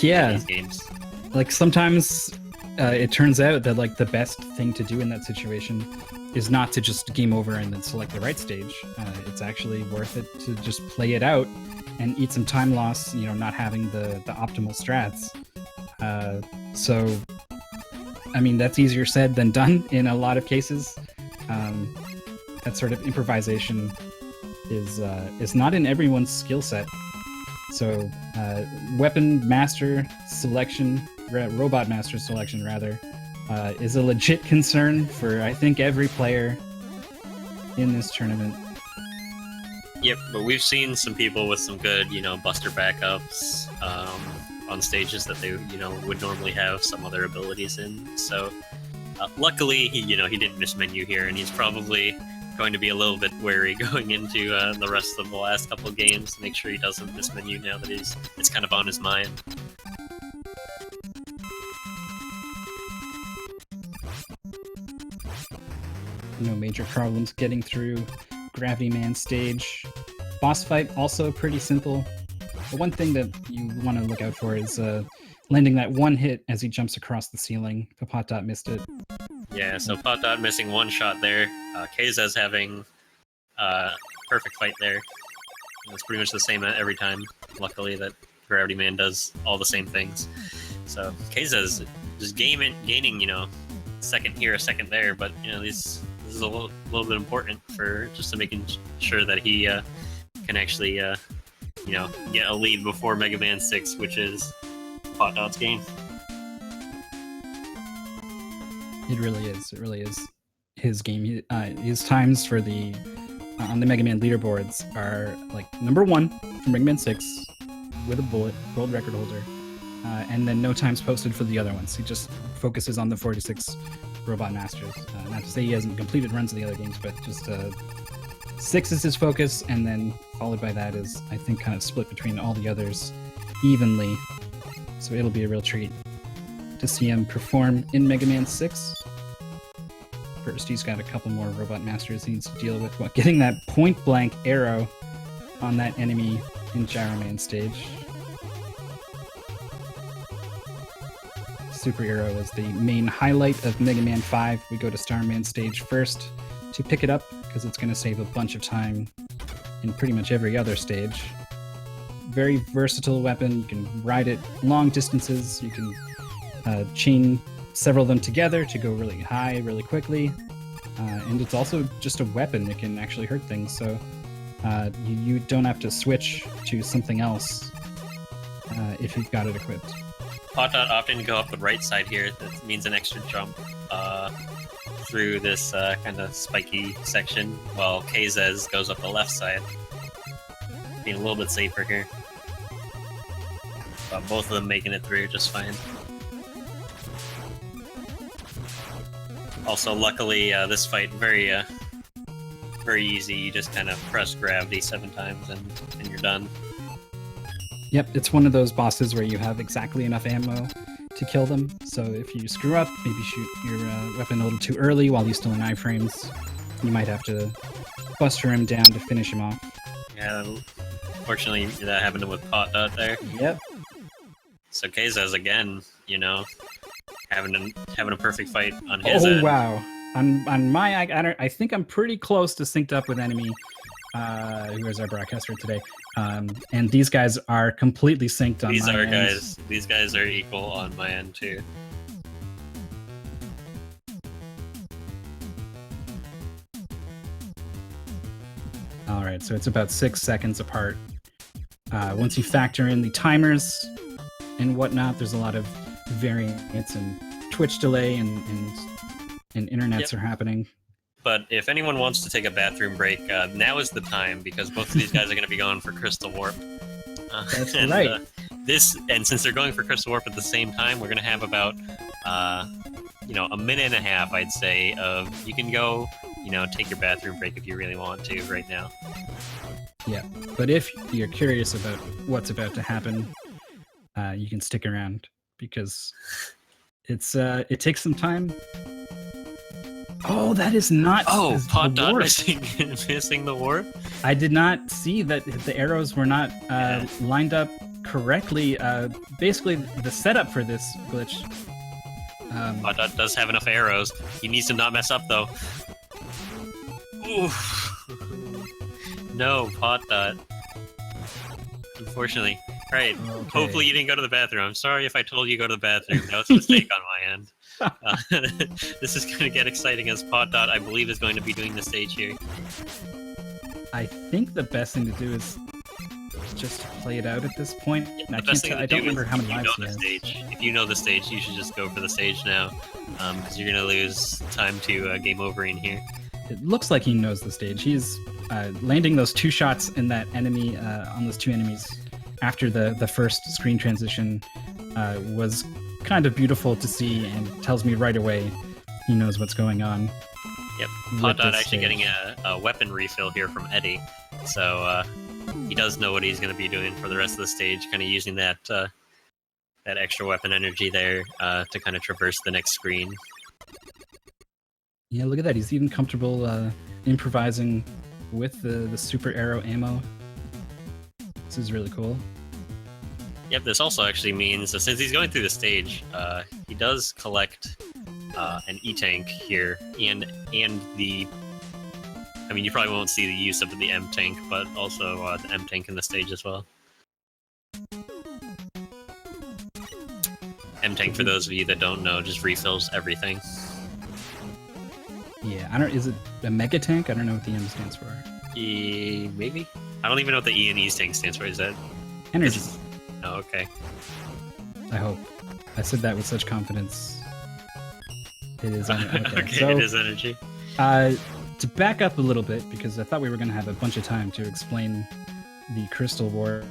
in these games. Like sometimes it turns out that like the best thing to do in that situation is not to just game over and then select the right stage. It's actually worth it to just play it out and eat some time loss, you know, not having the optimal strats. So, I mean, that's easier said than done in a lot of cases. That sort of improvisation is not in everyone's skill set. So, weapon master selection, robot master selection rather, is a legit concern for I think every player in this tournament. Yep, but we've seen some people with some good, you know, buster backups on stages that they, you know, would normally have some other abilities in. So, luckily, he didn't miss menu here, and he's probably going to be a little bit wary going into the rest of the last couple of games to make sure he doesn't miss menu now that it's kind of on his mind. No major problems getting through Gravity Man stage. Boss fight also pretty simple. The one thing that you want to look out for is landing that one hit as he jumps across the ceiling. Ppotdot missed it. Yeah, so Ppotdot missing one shot there. kzez having perfect fight there. It's pretty much the same every time. Luckily that Gravity Man does all the same things. So kzez just gaining, you know, second here, a second there, but you know, this is a little bit important for just to making sure that he can actually you know, get a lead before Mega Man 6, which is Ppotdot's game. It really is. It really is his game. His times for the on the Mega Man leaderboards are like number 1 for Mega Man 6 with a bullet, world record holder, and then no times posted for the other ones. He just focuses on the 46 Robot Masters. Not to say he hasn't completed runs of the other games, but just 6 is his focus, and then followed by that is, I think, kind of split between all the others evenly. So it'll be a real treat to see him perform in Mega Man 6. First, he's got a couple more Robot Masters he needs to deal with. What, getting that point-blank arrow on that enemy in Gyro Man stage. Super Arrow is the main highlight of Mega Man 5. We go to Starman stage first to pick it up, because it's going to save a bunch of time in pretty much every other stage. Very versatile weapon. You can ride it long distances. You can chain several of them together to go really high, really quickly. And it's also just a weapon that can actually hurt things, so you don't have to switch to something else if you've got it equipped. Ppotdot opting to go up the right side here. That means an extra jump through this kind of spiky section, while kzez goes up the left side. Being a little bit safer here. But both of them making it through just fine. Also, luckily, this fight very easy. You just kind of press gravity 7 times and you're done. Yep, it's one of those bosses where you have exactly enough ammo to kill them. So if you screw up, maybe shoot your weapon a little too early while he's still in iframes, you might have to buster him down to finish him off. Yeah, fortunately that happened with Ppotdot there. Yep. So kzez again, you know, having a perfect fight on his end. Oh wow! On my, I think I'm pretty close to synced up with enemy. Who is our broadcaster today? And these guys are completely synced on my end. These guys are equal on my end too. All right, so it's about 6 seconds apart. Once you factor in the timers and whatnot, there's a lot of variance and Twitch delay and internets are happening. But if anyone wants to take a bathroom break, now is the time, because both of these guys are going to be going for Crystal Warp. That's right. And since they're going for Crystal Warp at the same time, we're going to have about a minute and a half, I'd say, of you can go, take your bathroom break if you really want to right now. Yeah, but if you're curious about what's about to happen, you can stick around, because it takes some time Oh, that is not. Oh, the Ppotdot warp. missing the warp. I did not see that the arrows were not lined up correctly. Basically, the setup for this glitch. Ppotdot does have enough arrows. He needs to not mess up though. Oof. No, Ppotdot. Unfortunately. Right. Okay. Hopefully you didn't go to the bathroom. I'm sorry if I told you to go to the bathroom. That was a mistake on my end. This is going to get exciting as Ppotdot, I believe, is going to be doing the stage here. I think the best thing to do is just play it out at this point. Yeah, And the best thing to I don't do is remember how many if you lives know he the has. stage. If you know the stage, you should just go for the stage now, because you're going to lose time to game over in here. It looks like he knows the stage. He's landing those 2 shots in that enemy on those 2 enemies after the first screen transition was kind of beautiful to see and tells me right away he knows what's going on. Yep, with Ppotdot this actually stage. getting a weapon refill here from Eddie, so he does know what he's going to be doing for the rest of the stage, kind of using that that extra weapon energy there to kind of traverse the next screen. Yeah, look at that. He's even comfortable improvising with the super arrow ammo. This is really cool. Yep, this also actually means that since he's going through the stage, he does collect an E-tank here, and the... I mean, you probably won't see the use of the M-tank, but also the M-tank in the stage as well. M-tank, for those of you that don't know, just refills everything. Yeah, I don't. Is it a mega tank? I don't know what the M stands for. Maybe? I don't even know what the E and E tank stands for. Is that... Energy. Oh, okay. I hope. I said that with such confidence. It is. Okay, Okay, so, it is energy. to back up a little bit, because I thought we were going to have a bunch of time to explain the crystal warp.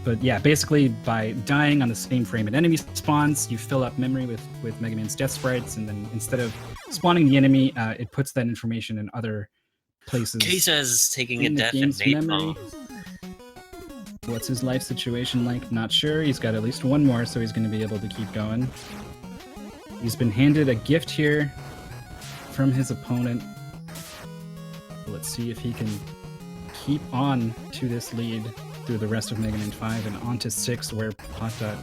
But yeah, basically by dying on the same frame an enemy spawns, you fill up memory with Mega Man's death sprites, and then instead of spawning the enemy, it puts that information in other places. kzez taking a in the death in game's napalm. What's his life situation like? Not sure. He's got at least 1 more, so he's going to be able to keep going. He's been handed a gift here from his opponent. Let's see if he can keep on to this lead through the rest of Mega Man 5 and on to 6, where Ppotdot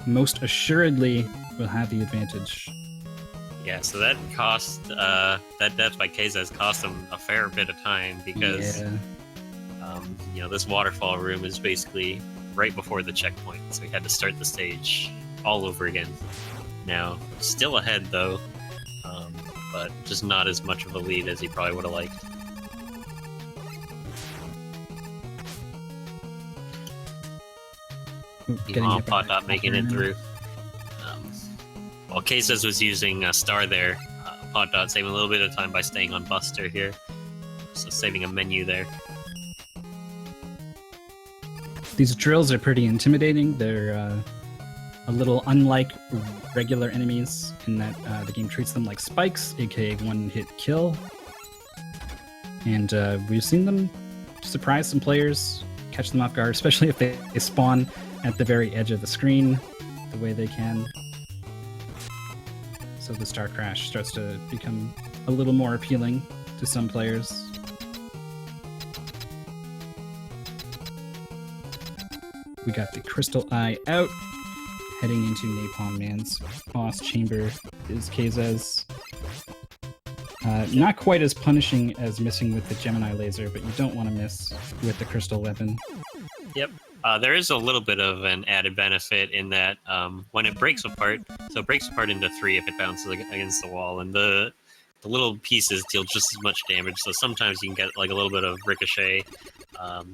most assuredly will have the advantage. Yeah, so that cost, that death by kzez cost him a fair bit of time, because, Yeah. you know, this waterfall room is basically right before the checkpoint, so he had to start the stage all over again. Now, still ahead though, but just not as much of a lead as he probably would have liked. Meanwhile, Ppotdot making it through. While kzez was using a star there, Ppotdot saving a little bit of time by staying on Buster here. So saving a menu there. These drills are pretty intimidating. They're a little unlike regular enemies in that the game treats them like spikes, aka one-hit kill. And we've seen them surprise some players, catch them off guard, especially if they spawn at the very edge of the screen, the way they can. So the Star Crash starts to become a little more appealing to some players. We got the Crystal Eye out, heading into Napalm Man's boss chamber is kzez. Not quite as punishing as missing with the Gemini laser, but you don't want to miss with the crystal weapon. Yep. There is a little bit of an added benefit in that when it breaks apart, so it breaks apart into 3 if it bounces against the wall, and the little pieces deal just as much damage, so sometimes you can get like a little bit of ricochet,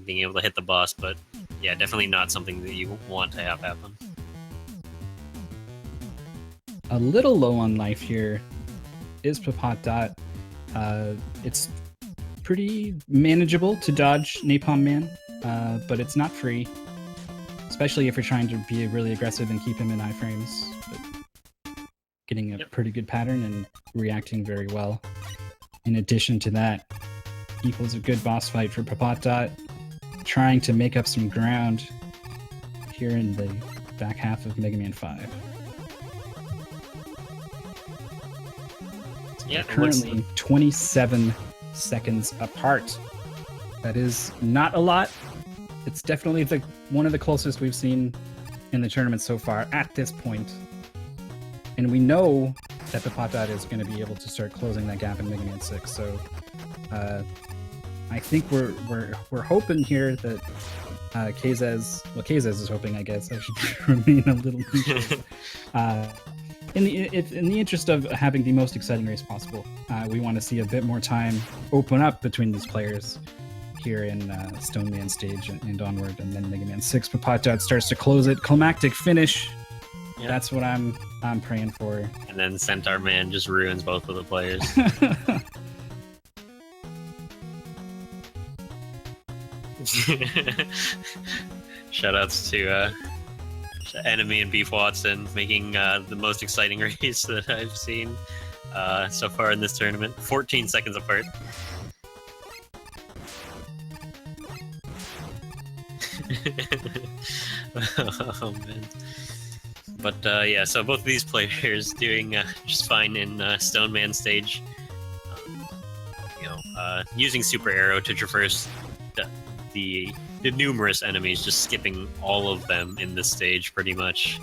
being able to hit the boss, but yeah, definitely not something that you want to have happen. A little low on life here is Ppotdot. It's pretty manageable to dodge Napalm Man, but it's not free, especially if you're trying to be really aggressive and keep him in iframes. But getting a pretty good pattern and reacting very well. In addition to that, equals a good boss fight for Ppotdot, trying to make up some ground here in the back half of Mega Man 5. Yeah, They're currently 27 seconds apart. That is not a lot. It's definitely one of the closest we've seen in the tournament so far at this point. And we know that Ppotdot is going to be able to start closing that gap in Mega Man 6. So I think we're hoping here that kzez, well, kzez is hoping, I guess. I should remain a little in the interest of having the most exciting race possible. We want to see a bit more time open up between these players here in Stone Man stage and onward, and then Mega Man 6. Ppotdot starts to close it. Climactic finish. Yeah. That's what I'm praying for. And then Centaur Man just ruins both of the players. Shoutouts to Enemy and Beef Watson making the most exciting race that I've seen so far in this tournament. 14 seconds apart. Oh man. But yeah, so both of these players doing just fine in Stone Man stage. Using Super Arrow to traverse the numerous enemies, just skipping all of them in this stage pretty much,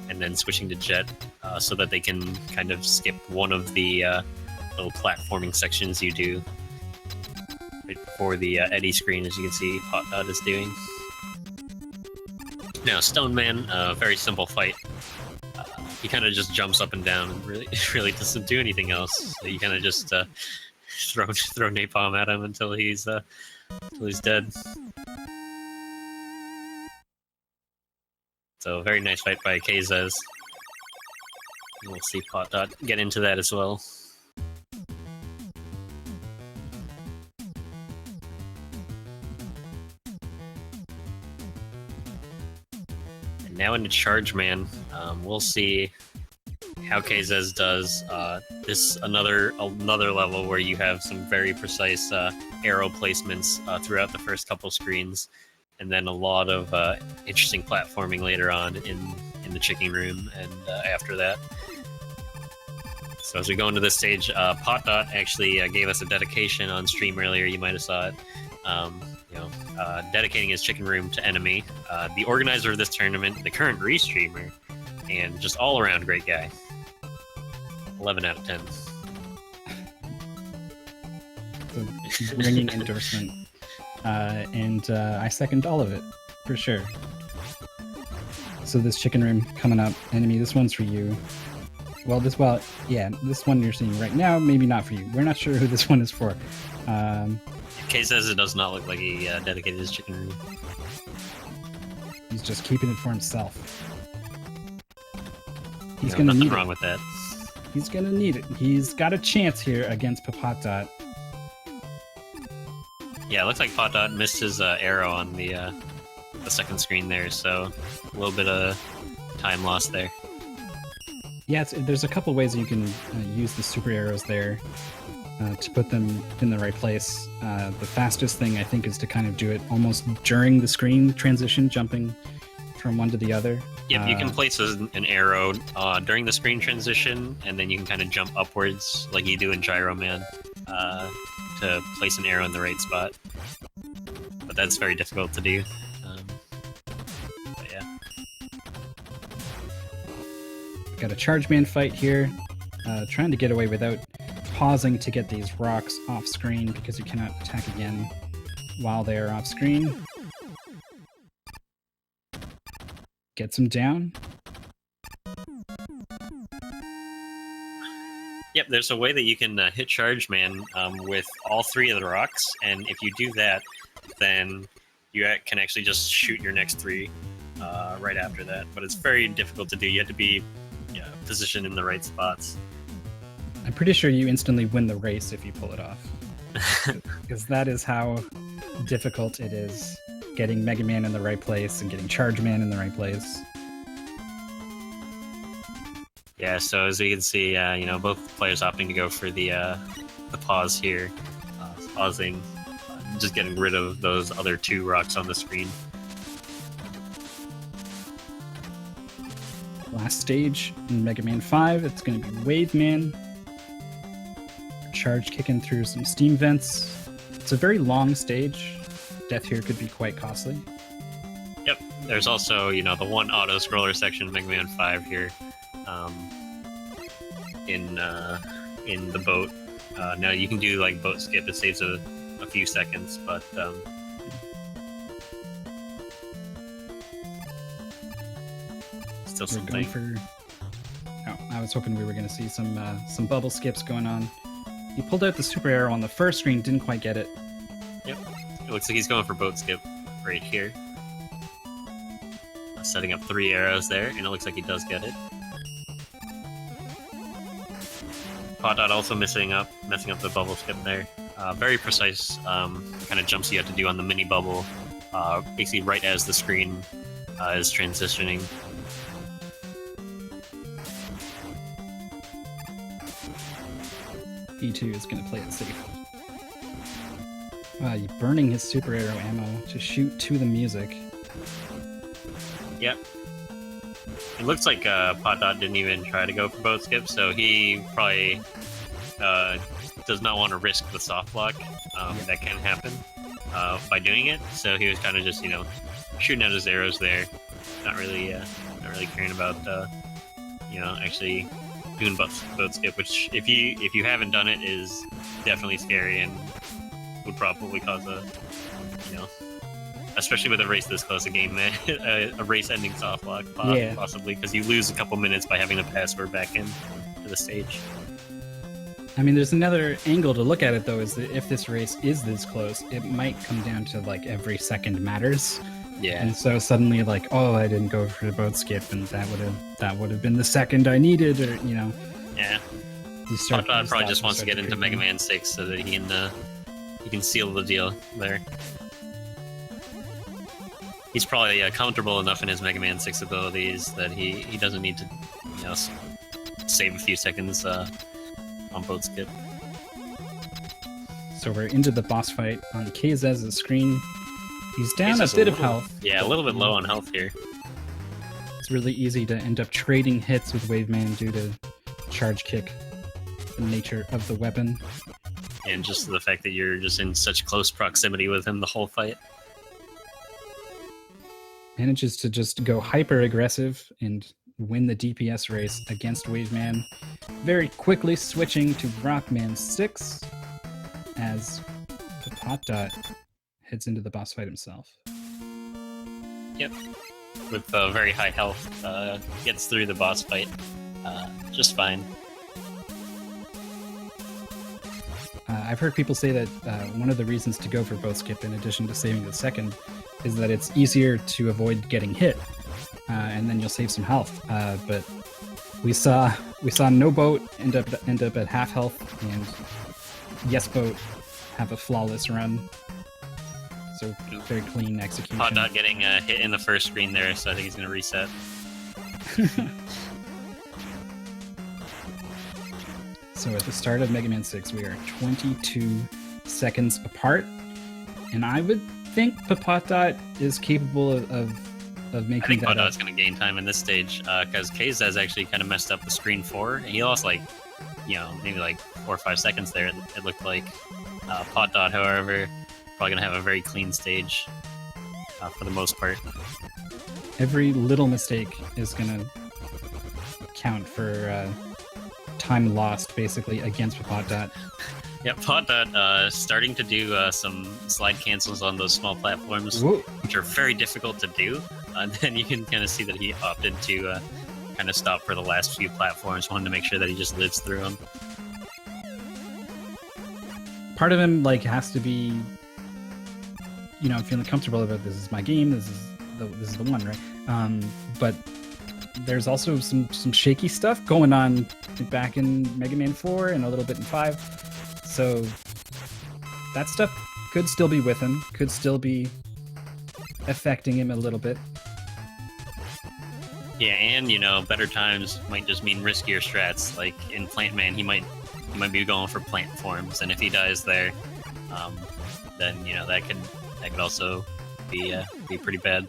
and then switching to Jet so that they can kind of skip one of the little platforming sections you do right before the Eddie screen, as you can see Ppotdot is doing. Now, Stone Man, very simple fight. He kind of just jumps up and down and really doesn't do anything else. So you kind of just throw napalm at him until he's dead. So very nice fight by kzez. We'll see Ppotdot get into that as well. And now into Charge Man. We'll see how kzez does. This another level where you have some very precise arrow placements throughout the first couple screens, and then a lot of interesting platforming later on in the chicken room and after that. So as we go into this stage, Ppotdot actually gave us a dedication on stream earlier. You might have saw it. Dedicating his chicken room to Enemy, the organizer of this tournament, the current restreamer, and just all around great guy. 11 out of 10. It's a ringing endorsement. And I second all of it, for sure. So this chicken room coming up, Enemy, this one's for you. This one you're seeing right now, maybe not for you. We're not sure who this one is for. kzez it does not look like he dedicated his chicken room. He's just keeping it for himself. He's gonna need nothing wrong with that. He's gonna need it. He's got a chance here against Ppotdot. Yeah, it looks like Ppotdot missed his arrow on the second screen there, so a little bit of time lost there. Yeah, there's a couple ways you can use the super arrows there to put them in the right place. The fastest thing, I think, is to kind of do it almost during the screen transition, jumping from one to the other. Yep, you can place an arrow during the screen transition, and then you can kind of jump upwards like you do in Gyro Man to place an arrow in the right spot. But that's very difficult to do. But yeah. Got a Charge Man fight here, trying to get away without pausing to get these rocks off screen, because you cannot attack again while they are off screen. Gets him down. Yep, there's a way that you can hit Charge Man with all three of the rocks, and if you do that, then you can actually just shoot your next three right after that. But it's very difficult to do. You have to be positioned in the right spots. I'm pretty sure you instantly win the race if you pull it off. Because that is how difficult it is getting Mega Man in the right place and getting Charge Man in the right place. Yeah, so as you can see, both players opting to go for the pause here. Pausing, just getting rid of those other two rocks on the screen. Last stage in Mega Man 5, it's going to be Wave Man. charge kicking through some steam vents. It's a very long stage. Death here could be quite costly. Yep. There's also, the one auto scroller section of Mega Man 5 here, in the boat. Now you can do like boat skip. It saves a few seconds, but still We're going something. for. Oh, I was hoping we were going to see some bubble skips going on. He pulled out the super arrow on the first screen, didn't quite get it. Yep. It looks like he's going for boat skip right here. Setting up 3 arrows there, and it looks like he does get it. Ppotdot also messing up the bubble skip there. Very precise kind of jumps you have to do on the mini bubble, basically right as the screen is transitioning. E2 is going to play it safe. Burning his super arrow ammo to shoot to the music. Yep. It looks like Ppotdot didn't even try to go for boat skip, so he probably does not want to risk the soft block that can happen by doing it. So he was kind of just, shooting out his arrows there, not really caring about, actually doing boat skip. Which, if you haven't done it, is definitely scary and would probably cause a, especially with a race this close, a race-ending soft block, possibly, because you lose a couple minutes by having to password back in to the stage. I mean, there's another angle to look at it, though, is that if this race is this close, it might come down to, like, every second matters. Yeah. And so suddenly, like, oh, I didn't go for the boat skip, and that would have been the second I needed, or, Yeah. Ppotdot probably just wants to get into Mega Man 6 so that he can seal the deal there. He's probably comfortable enough in his Mega Man 6 abilities that he doesn't need to, save a few seconds on boat skip. So we're into the boss fight on kzez's screen. He's down a bit of health. Yeah, a little bit low on health here. It's really easy to end up trading hits with Waveman due to charge kick, the nature of the weapon. And just the fact that you're just in such close proximity with him the whole fight. Manages to just go hyper aggressive and win the DPS race against Waveman, very quickly switching to Rockman 6 as Ppotdot heads into the boss fight himself. Yep. With very high health, gets through the boss fight just fine. I've heard people say that one of the reasons to go for boat skip, in addition to saving the second, is that it's easier to avoid getting hit, and then you'll save some health. But we saw no boat end up at half health, and yes boat have a flawless run. So very clean execution. Ppotdot getting hit in the first screen there, so I think he's going to reset. So at the start of Mega Man 6, we are 22 seconds apart, and I would think Ppotdot is capable of making that. I think up. Ppotdot's going to gain time in this stage because kzez actually kind of messed up the screen 4, and he lost maybe 4 or 5 seconds there. It looked like Ppotdot, however, probably going to have a very clean stage for the most part. Every little mistake is going to count for time lost, basically, against Ppotdot. Yeah, Ppotdot starting to do some slide cancels on those small platforms, which are very difficult to do. And then you can kind of see that he opted to kind of stop for the last few platforms, wanting to make sure that he just lives through them. Part of him has to be, feeling comfortable about this is my game. This is the one, right? But there's also some shaky stuff going on back in Mega Man 4 and a little bit in 5. So that stuff could still be with him, could still be affecting him a little bit. Yeah, and better times might just mean riskier strats. Like in Plant Man, he might be going for plant forms, and if he dies there, then that could also be pretty bad.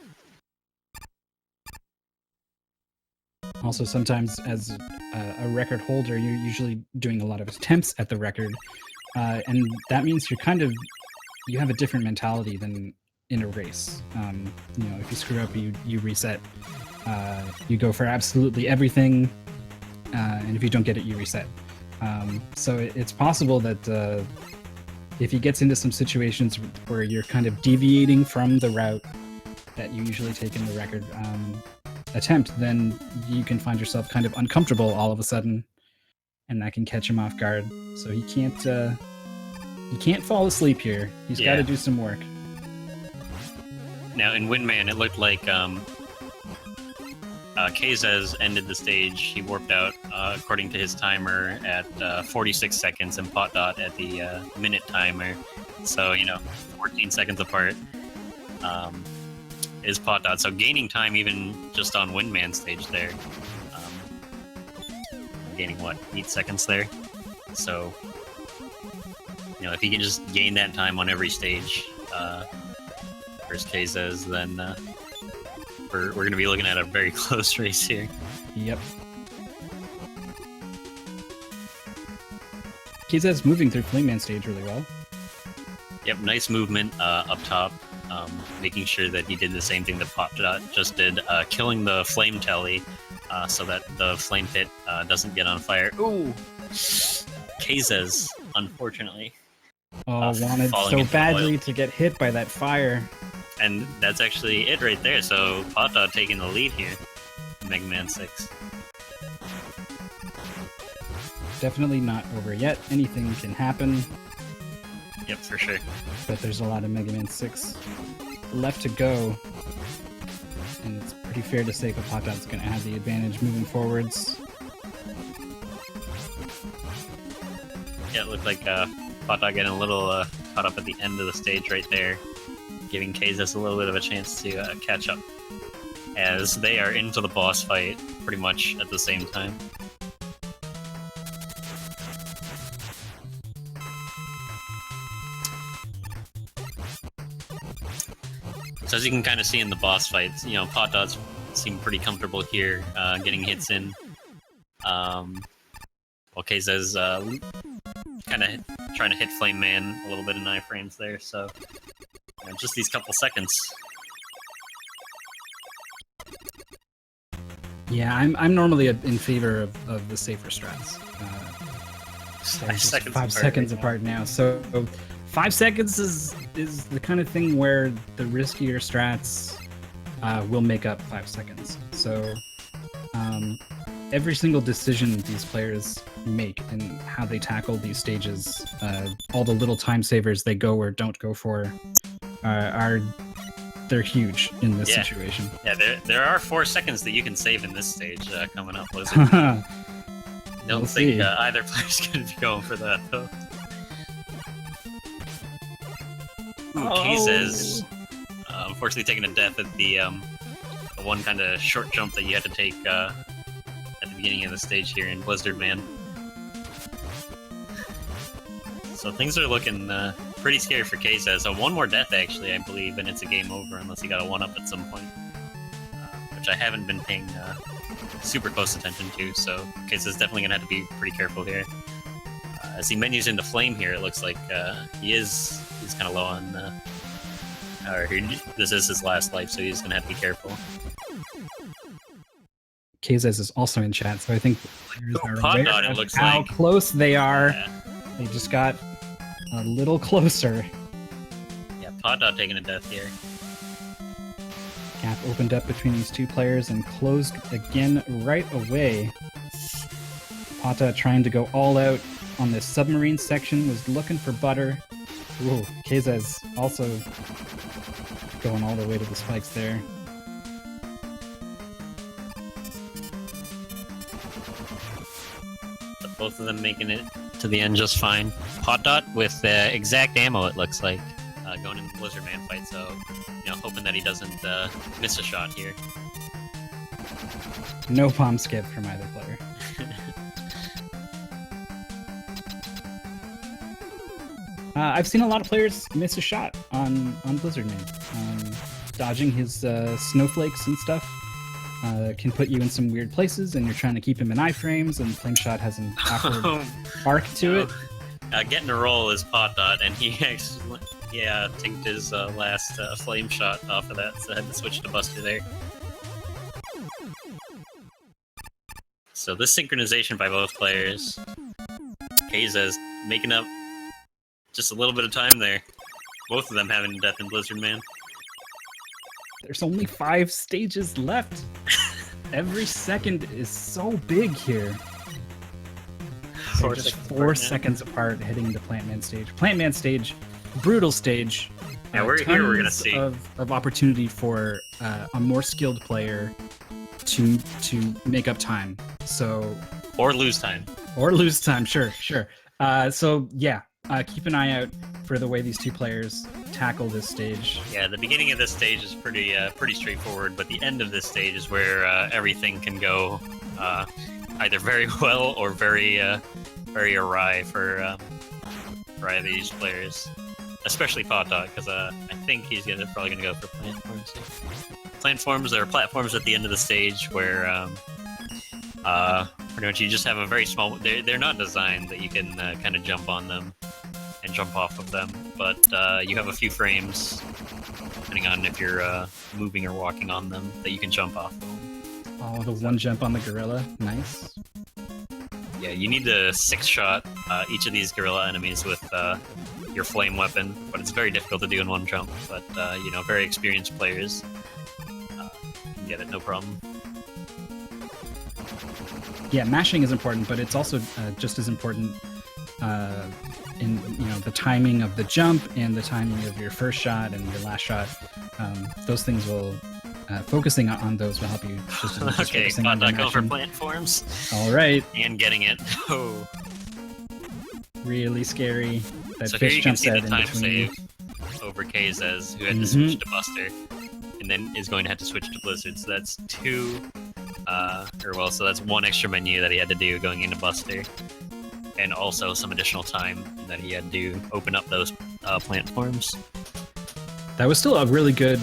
Also, sometimes as a record holder, you're usually doing a lot of attempts at the record, and that means you have a different mentality than in a race. If you screw up, you reset. You go for absolutely everything, and if you don't get it, you reset. So it's possible that if he gets into some situations where you're kind of deviating from the route that you usually take in the record attempt, then you can find yourself kind of uncomfortable all of a sudden, and that can catch him off guard. So he can't fall asleep here. He's got to do some work. Now in Windman, it looked like kzez ended the stage. He warped out according to his timer at 46 seconds, and Ppotdot at the minute timer. So 14 seconds apart is Ppotdot. So gaining time even just on Windman stage there. Gaining 8 seconds there. So if he can just gain that time on every stage versus kzez, then we're going to be looking at a very close race here. Yep. kzez moving through Flameman stage really well. Yep, nice movement up top, making sure that he did the same thing that Ppotdot just did, killing the flame telly so that the flame pit doesn't get on fire. Ooh! kzez, unfortunately. Wanted so badly to get hit by that fire. And that's actually it right there, so Ppotdot taking the lead here in Mega Man 6. Definitely not over yet. Anything can happen. Yep, for sure. But there's a lot of Mega Man 6 left to go. And it's pretty fair to say Ppotdot's going to have the advantage moving forwards. Yeah, it looked like Ppotdot getting a little caught up at the end of the stage right there, giving kzez a little bit of a chance to catch up, as they are into the boss fight pretty much at the same time. So as you can kind of see in the boss fights, Ppotdot's seem pretty comfortable here, getting hits in, while kzez kind of trying to hit Flame Man a little bit in iframes there, so just these couple seconds. Yeah, I'm normally in favor of the safer strats. 5 seconds apart now, so 5 seconds is the kind of thing where the riskier strats will make up 5 seconds. So every single decision these players make and how they tackle these stages, all the little time savers they go or don't go for, they're huge in this situation. Yeah, there are 4 seconds that you can save in this stage coming up. What is it? Don't think either player's going to be going for that, though. Ooh, kzez, unfortunately taking a death at the one kind of short jump that you had to take at the beginning of the stage here in Blizzard Man. So things are looking pretty scary for kzez. So one more death, actually, I believe, and it's a game over unless he got a 1-up at some point, which I haven't been paying super close attention to, so kzez is definitely going to have to be pretty careful here. As he menus into Flame here, it looks like he's kind of low on... this is his last life, so he's going to have to be careful. kzez is also in chat, so I think the players are Ppotdot, aware it looks of how like. close they are. Yeah. They just got a little closer. Yeah, Ppotdot taking a death here. Gap opened up between these two players and closed again right away. Ppotdot trying to go all out on this submarine section, was looking for butter. Ooh, kzez also going all the way to the spikes there. But both of them making it to the end just fine. Ppotdot with exact ammo, it looks like, going into the Blizzard Man fight, so hoping that he doesn't miss a shot here. No palm skip from either player. I've seen a lot of players miss a shot on Blizzard Man, dodging his snowflakes and stuff. can put you in some weird places, and you're trying to keep him in iframes, and Flame Shot has an awkward arc to it. Getting a roll is Ppotdot, and he actually, tanked his last flame shot off of that, so I had to switch to Buster there. So this synchronization by both players, kzez making up just a little bit of time there. Both of them having Death in Blizzard, man. There's only 5 stages left. Every second is so big here. They're just 4 seconds apart heading into Plant Man stage. Plant Man stage, brutal stage. Yeah, we're gonna see of opportunity for a more skilled player to make up time. So or lose time. Sure. So yeah, keep an eye out for the way these two players tackle this stage. Yeah, the beginning of this stage is pretty straightforward, but the end of this stage is where everything can go either very well or very awry for either of these players, especially Ppotdot, because I think he's probably gonna go for platforms. Platforms are platforms at the end of the stage where pretty much you just have a very small. They're not designed that you can kind of jump on them and jump off of them, but you have a few frames, depending on if you're moving or walking on them, that you can jump off of them. Oh, the one jump on the gorilla, nice. Yeah, you need to 6-shot each of these gorilla enemies with your flame weapon, but it's very difficult to do in one jump. But very experienced players can get it no problem. Yeah, mashing is important, but it's also just as important in the timing of the jump and the timing of your first shot and your last shot. Those things will focusing on those will help you. Just okay, Ppotdot go for platforms. All right, and getting it. Oh, really scary. That so fish here you can see the in time between. save over kzez, who had to switch to Buster, and then is going to have to switch to Blizzard. So that's 2. So that's 1 extra menu that he had to do going into Buster, and also some additional time that he had to open up those platforms. That was still a really good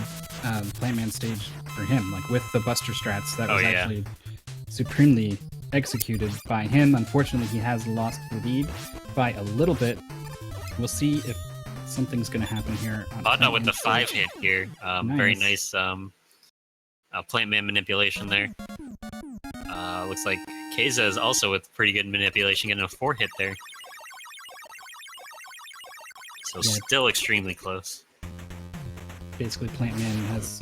Plant Man stage for him, like with the Buster strats. That was actually supremely executed by him. Unfortunately, he has lost the lead by a little bit. We'll see if something's going to happen here. Ppotdot with the 5 hit here. Nice. Very nice Plant Man manipulation there. Looks like kzez also with pretty good manipulation, getting a 4 hit there. So still extremely close. Basically, Plant Man has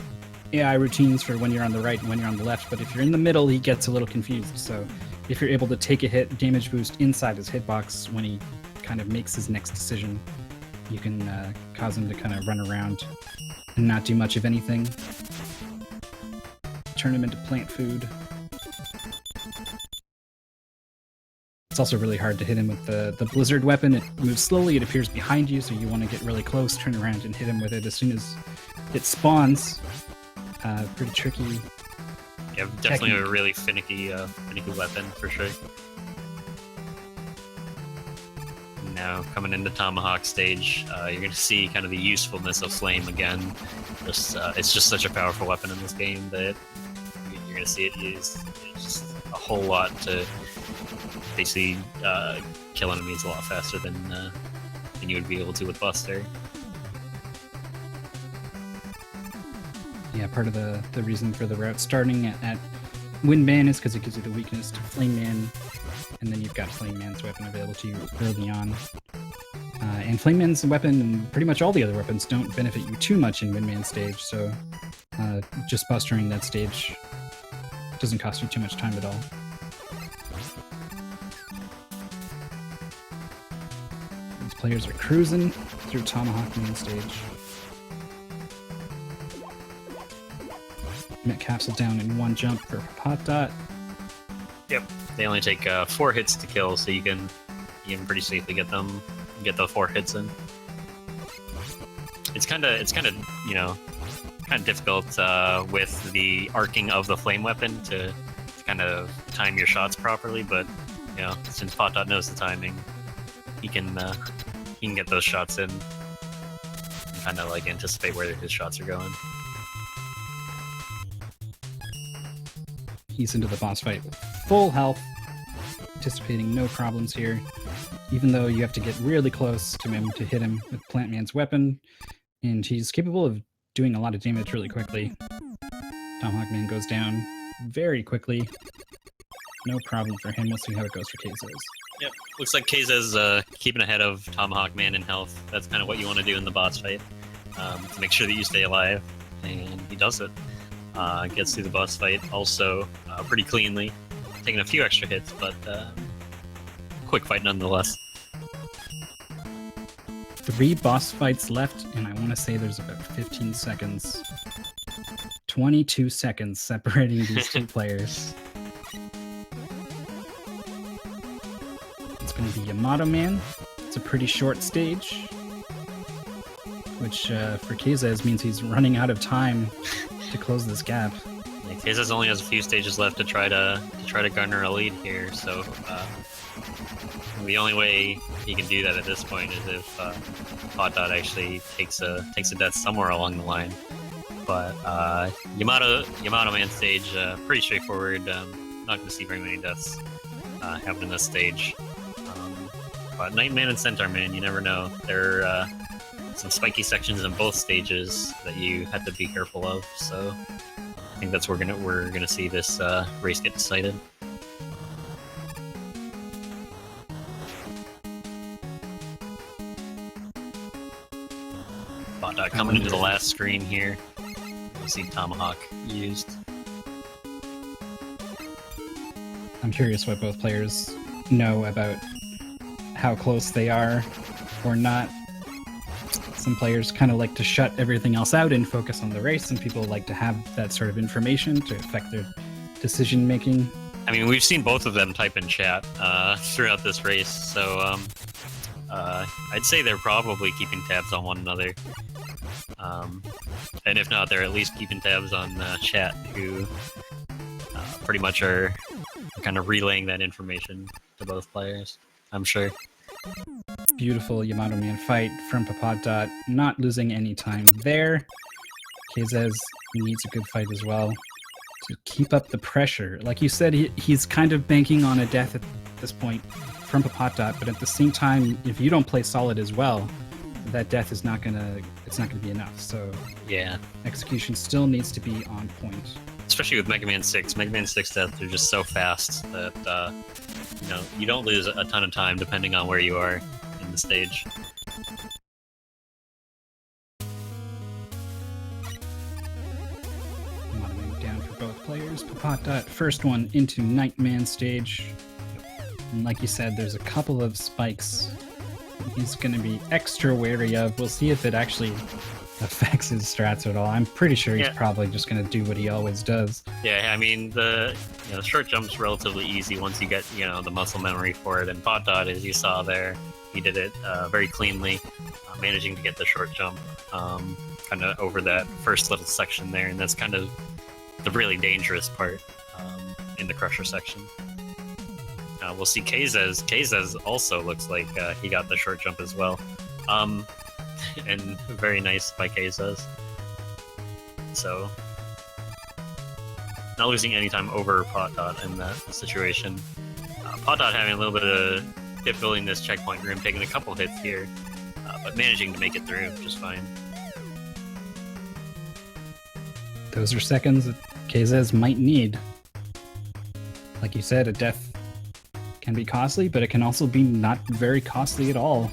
AI routines for when you're on the right and when you're on the left, but if you're in the middle, he gets a little confused. So if you're able to take a hit damage boost inside his hitbox when he kind of makes his next decision, you can cause him to kind of run around and not do much of anything. Turn him into plant food. It's also really hard to hit him with the Blizzard weapon. It moves slowly, it appears behind you, so you want to get really close, turn around, and hit him with it as soon as it spawns. Pretty tricky. Yeah, definitely a really finicky weapon, for sure. Now, coming into Tomahawk stage, you're going to see kind of the usefulness of Flame again. It's just such a powerful weapon in this game that you're going to see it used. It's just a whole lot to basically kill enemies a lot faster than you would be able to with Buster. Yeah, part of the reason for the route starting at Wind Man is because it gives you the weakness to Flame Man, and then you've got Flame Man's weapon available to you early on. And Flame Man's weapon and pretty much all the other weapons don't benefit you too much in Wind Man stage, so just bustering that stage doesn't cost you too much time at all. These players are cruising through Tomahawk main stage. Met capsule down in 1 jump for Ppotdot. Yep, they only take 4 hits to kill, so you can pretty safely get the 4 hits in. It's kind of difficult with the arcing of the flame weapon to kind of time your shots properly, but since Ppotdot knows the timing, he can get those shots in and kind of like anticipate where his shots are going. He's into the boss fight with full health, anticipating no problems here, even though you have to get really close to him to hit him with Plant Man's weapon, and he's capable of doing a lot of damage really quickly. Tomahawk Man goes down very quickly. No problem for him. We'll see how it goes for kzez. Yep, looks like kzez keeping ahead of Tomahawk Man in health. That's kind of what you want to do in the boss fight, to make sure that you stay alive, and he does it. Gets through the boss fight also pretty cleanly, taking a few extra hits, but quick fight nonetheless. 3 boss fights left, and I want to say there's about 15 seconds. 22 seconds separating these two players. It's going to be Yamato Man. It's a pretty short stage, which for kzez means he's running out of time to close this gap. Yeah, kzez only has a few stages left to try to garner a lead here, so the only way he can do that at this point is if Ppotdot actually takes a death somewhere along the line. But Yamato Man stage, pretty straightforward. Not going to see very many deaths happen in this stage. But Nightman and Centaur Man, you never know. There are some spiky sections in both stages that you have to be careful of. So I think that's where we're gonna see this race get decided. Ppotdot coming into the last screen here. You see Tomahawk used. I'm curious what both players know about how close they are or not. Some players kind of like to shut everything else out and focus on the race, and people like to have that sort of information to affect their decision making. I mean, we've seen both of them type in chat throughout this race, so I'd say they're probably keeping tabs on one another. And if not, they're at least keeping tabs on chat, who pretty much are kind of relaying that information to both players, I'm sure. Beautiful Yamato Man fight from Ppotdot, not losing any time there. kzez needs a good fight as well to keep up the pressure. Like you said, he's kind of banking on a death at this point from Ppotdot, but at the same time, if you don't play solid as well, that death is not gonna be enough. So yeah, execution still needs to be on point. Especially with Mega Man 6. Mega Man 6 deaths are just so fast that you don't lose a ton of time depending on where you are in the stage. Want to move down for both players. Ppotdot, first one into Nightman stage. And like you said, there's a couple of spikes he's going to be extra wary of. We'll see if it actually affects his strats at all. I'm pretty sure he's probably just going to do what he always does. Yeah, I mean, the short jump's relatively easy once you get the muscle memory for it, and Ppotdot, as you saw there, he did it very cleanly, managing to get the short jump kind of over that first little section there, and that's kind of the really dangerous part in the Crusher section. We'll see kzez. kzez also looks like he got the short jump as well. And very nice by kzez. So, not losing any time over Ppotdot in that situation. Ppotdot having a little bit of difficulty in this checkpoint room, taking a couple hits here, but managing to make it through just fine. Those are seconds that kzez might need. Like you said, a death can be costly, but it can also be not very costly at all.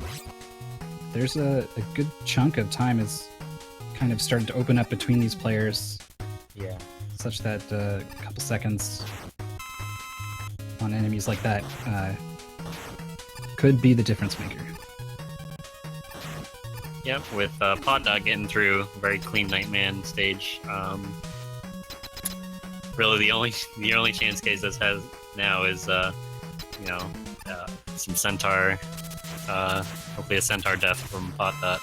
There's a good chunk of time is kind of started to open up between these players. Yeah. Such that a couple seconds on enemies like that could be the difference maker. Yep, with Ppotdot getting through a very clean Nightman stage. Really, the only chance kzez has now is some Centaur. Hopefully a Centaur death from Ppotdot.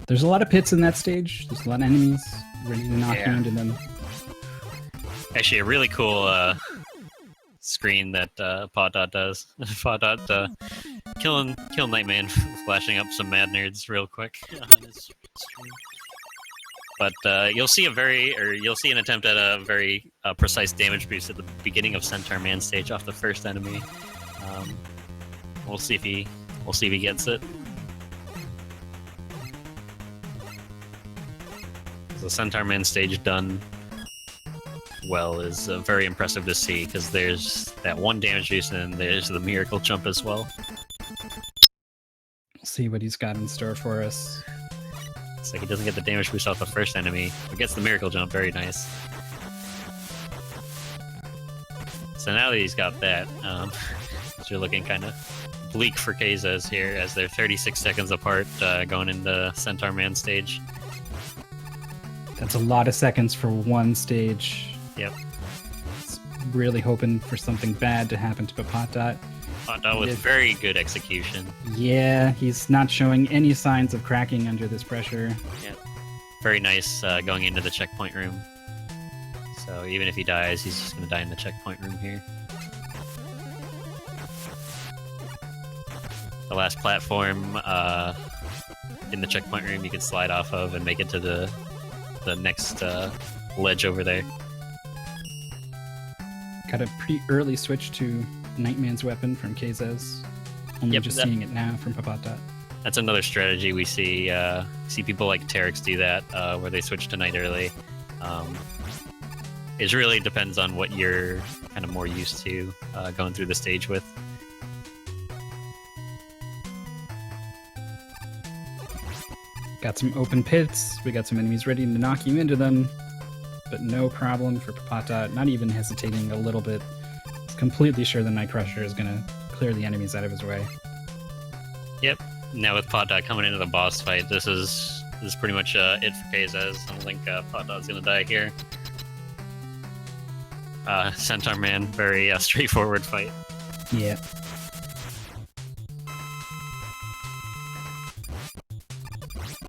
There's a lot of pits in that stage. There's a lot of enemies ready to knock you into them. Actually, a really cool screen that Ppotdot does. Ppotdot killing Nightman, flashing up some mad nerds real quick on his screen. But you'll see an attempt at a very precise damage boost at the beginning of Centaur Man stage off the first enemy. We'll see if he gets it. The Centaur Man stage done well is very impressive to see, because there's that one damage boost and there's the miracle jump as well. We'll see what he's got in store for us. It's like he doesn't get the damage boost off the first enemy, but gets the miracle jump. Very nice. So now that he's got that, you're looking kind of bleak for kzez here, as they're 36 seconds apart going into Centaur Man stage. That's a lot of seconds for one stage. Yep. It's really hoping for something bad to happen to Ppotdot. Ppotdot with very good execution. Yeah, he's not showing any signs of cracking under this pressure. Yeah. Very nice going into the checkpoint room. So even if he dies, he's just going to die in the checkpoint room here. The last platform in the checkpoint room you can slide off of and make it to the next ledge over there. Got a pretty early switch to Nightman's weapon from kzez. Only just seeing it now from Ppotdot. That's another strategy we see people like Terex do that, where they switch to Night early. It really depends on what you're kind of more used to going through the stage with. Got some open pits. We got some enemies ready to knock you into them. But no problem for Ppotdot, not even hesitating a little bit. He's completely sure the Night Crusher is going to clear the enemies out of his way. Yep. Now with Ppotdot coming into the boss fight, this is pretty much it for kzez. I don't think Ppotdot's going to die here. Centaur Man, very straightforward fight. Yeah.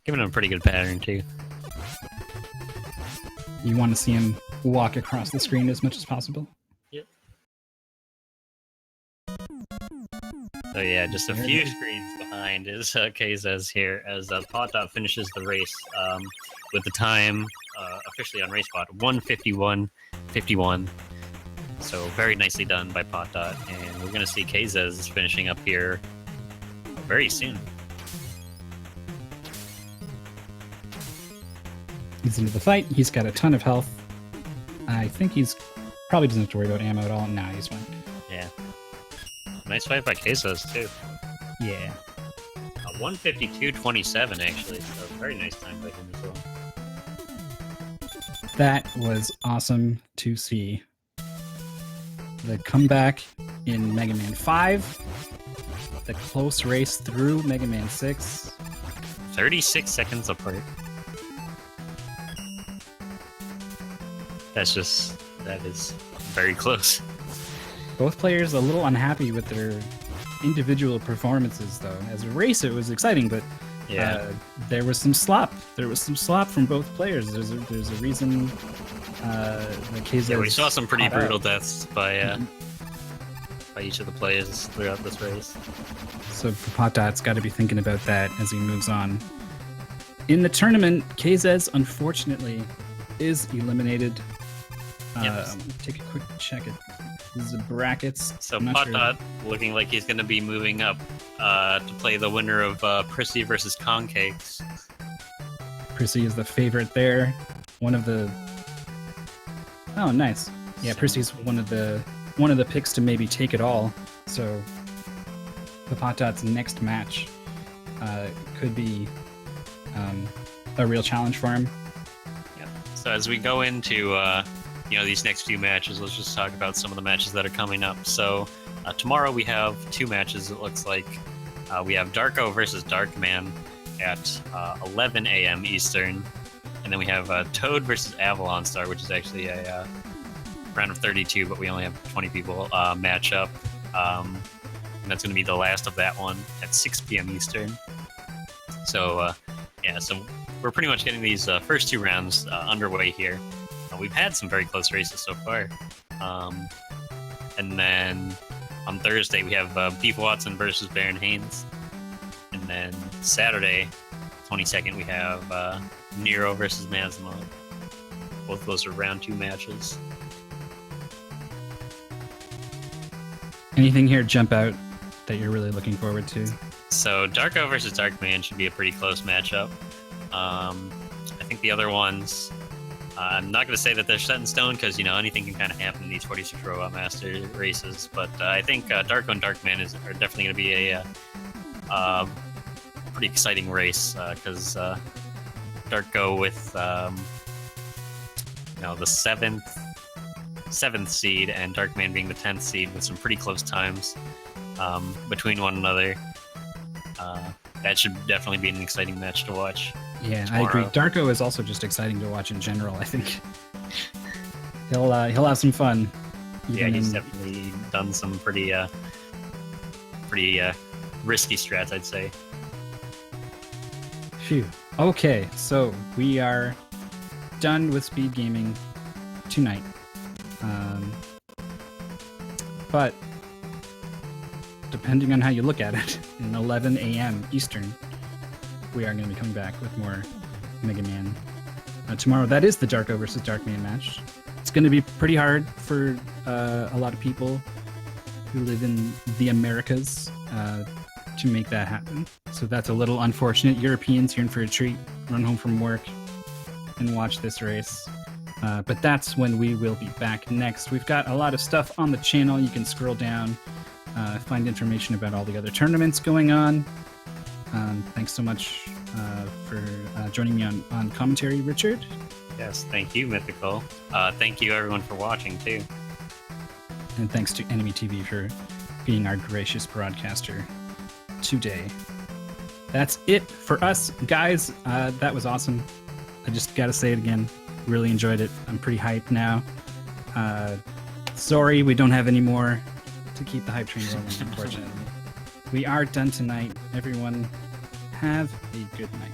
Giving him a pretty good pattern, too. You want to see him walk across the screen as much as possible. Yep. So yeah, just a few screens behind is kzez here, as Ppotdot finishes the race with the time officially on RaceBot 1:51:51. So very nicely done by Ppotdot, and we're going to see kzez finishing up here very soon. He's into the fight. He's got a ton of health. I think he's probably doesn't have to worry about ammo at all. Nah, he's fine. Yeah. Nice fight by kzez, too. Yeah. 1:52:27, actually. So very nice time by him as well. That was awesome to see. The comeback in Mega Man 5. The close race through Mega Man 6. 36 seconds apart. That is very close. Both players a little unhappy with their individual performances, though. As a race, it was exciting, but yeah, there was some slop. There was some slop from both players. There's a reason the kzez. Yeah, we saw some pretty brutal deaths by each of the players throughout this race. So Ppotdot's got to be thinking about that as he moves on. In the tournament, kzez unfortunately is eliminated. Take a quick check at the brackets. So Ppotdot looking like he's going to be moving up to play the winner of Prissy versus Concakes. Prissy is the favorite there. One of the... Oh, nice. Yeah, Prissy's one of the picks to maybe take it all. So Ppotdot's next match could be a real challenge for him. Yep. So as we go into these next few matches, let's just talk about some of the matches that are coming up. So tomorrow we have two matches, it looks like. We have Darko versus Darkman at 11 a.m. Eastern. And then we have Toad versus Avalon Star, which is actually a round of 32, but we only have 20 people matchup. And that's going to be the last of that one at 6 p.m. Eastern. So, so we're pretty much getting these first two rounds underway here. We've had some very close races so far. And then on Thursday, we have Beef Watson versus Baron Haynes. And then Saturday, 22nd, we have Nero versus Mazma. Both of those are round 2 matches. Anything here jump out that you're really looking forward to? So Darko versus Darkman should be a pretty close matchup. I think the other ones, I'm not going to say that they're set in stone because, anything can kind of happen in these 46 Robot Master races. But I think Darko and Darkman are definitely going to be a pretty exciting race because Darko with the seventh seed and Darkman being the 10th seed with some pretty close times between one another. That should definitely be an exciting match to watch. Yeah, tomorrow. I agree. Darko is also just exciting to watch in general. I think he'll have some fun. Yeah, he's definitely done some pretty risky strats, I'd say. Phew. Okay, so we are done with speed gaming tonight. But depending on how you look at it, in 11 a.m. Eastern, we are going to be coming back with more Mega Man tomorrow. That is the Darko versus Darkman match. It's going to be pretty hard for a lot of people who live in the Americas to make that happen. So that's a little unfortunate. Europeans, you're in for a treat. Run home from work and watch this race. But that's when we will be back next. We've got a lot of stuff on the channel. You can scroll down, find information about all the other tournaments going on. Thanks so much for joining me on commentary, Richard. Yes, thank you, Mythical. Thank you, everyone, for watching, too. And thanks to Enemy TV for being our gracious broadcaster today. That's it for us, guys. That was awesome. I just got to say it again. Really enjoyed it. I'm pretty hyped now. Sorry, we don't have any more to keep the hype train rolling, unfortunately. We are done tonight. Everyone, have a good night.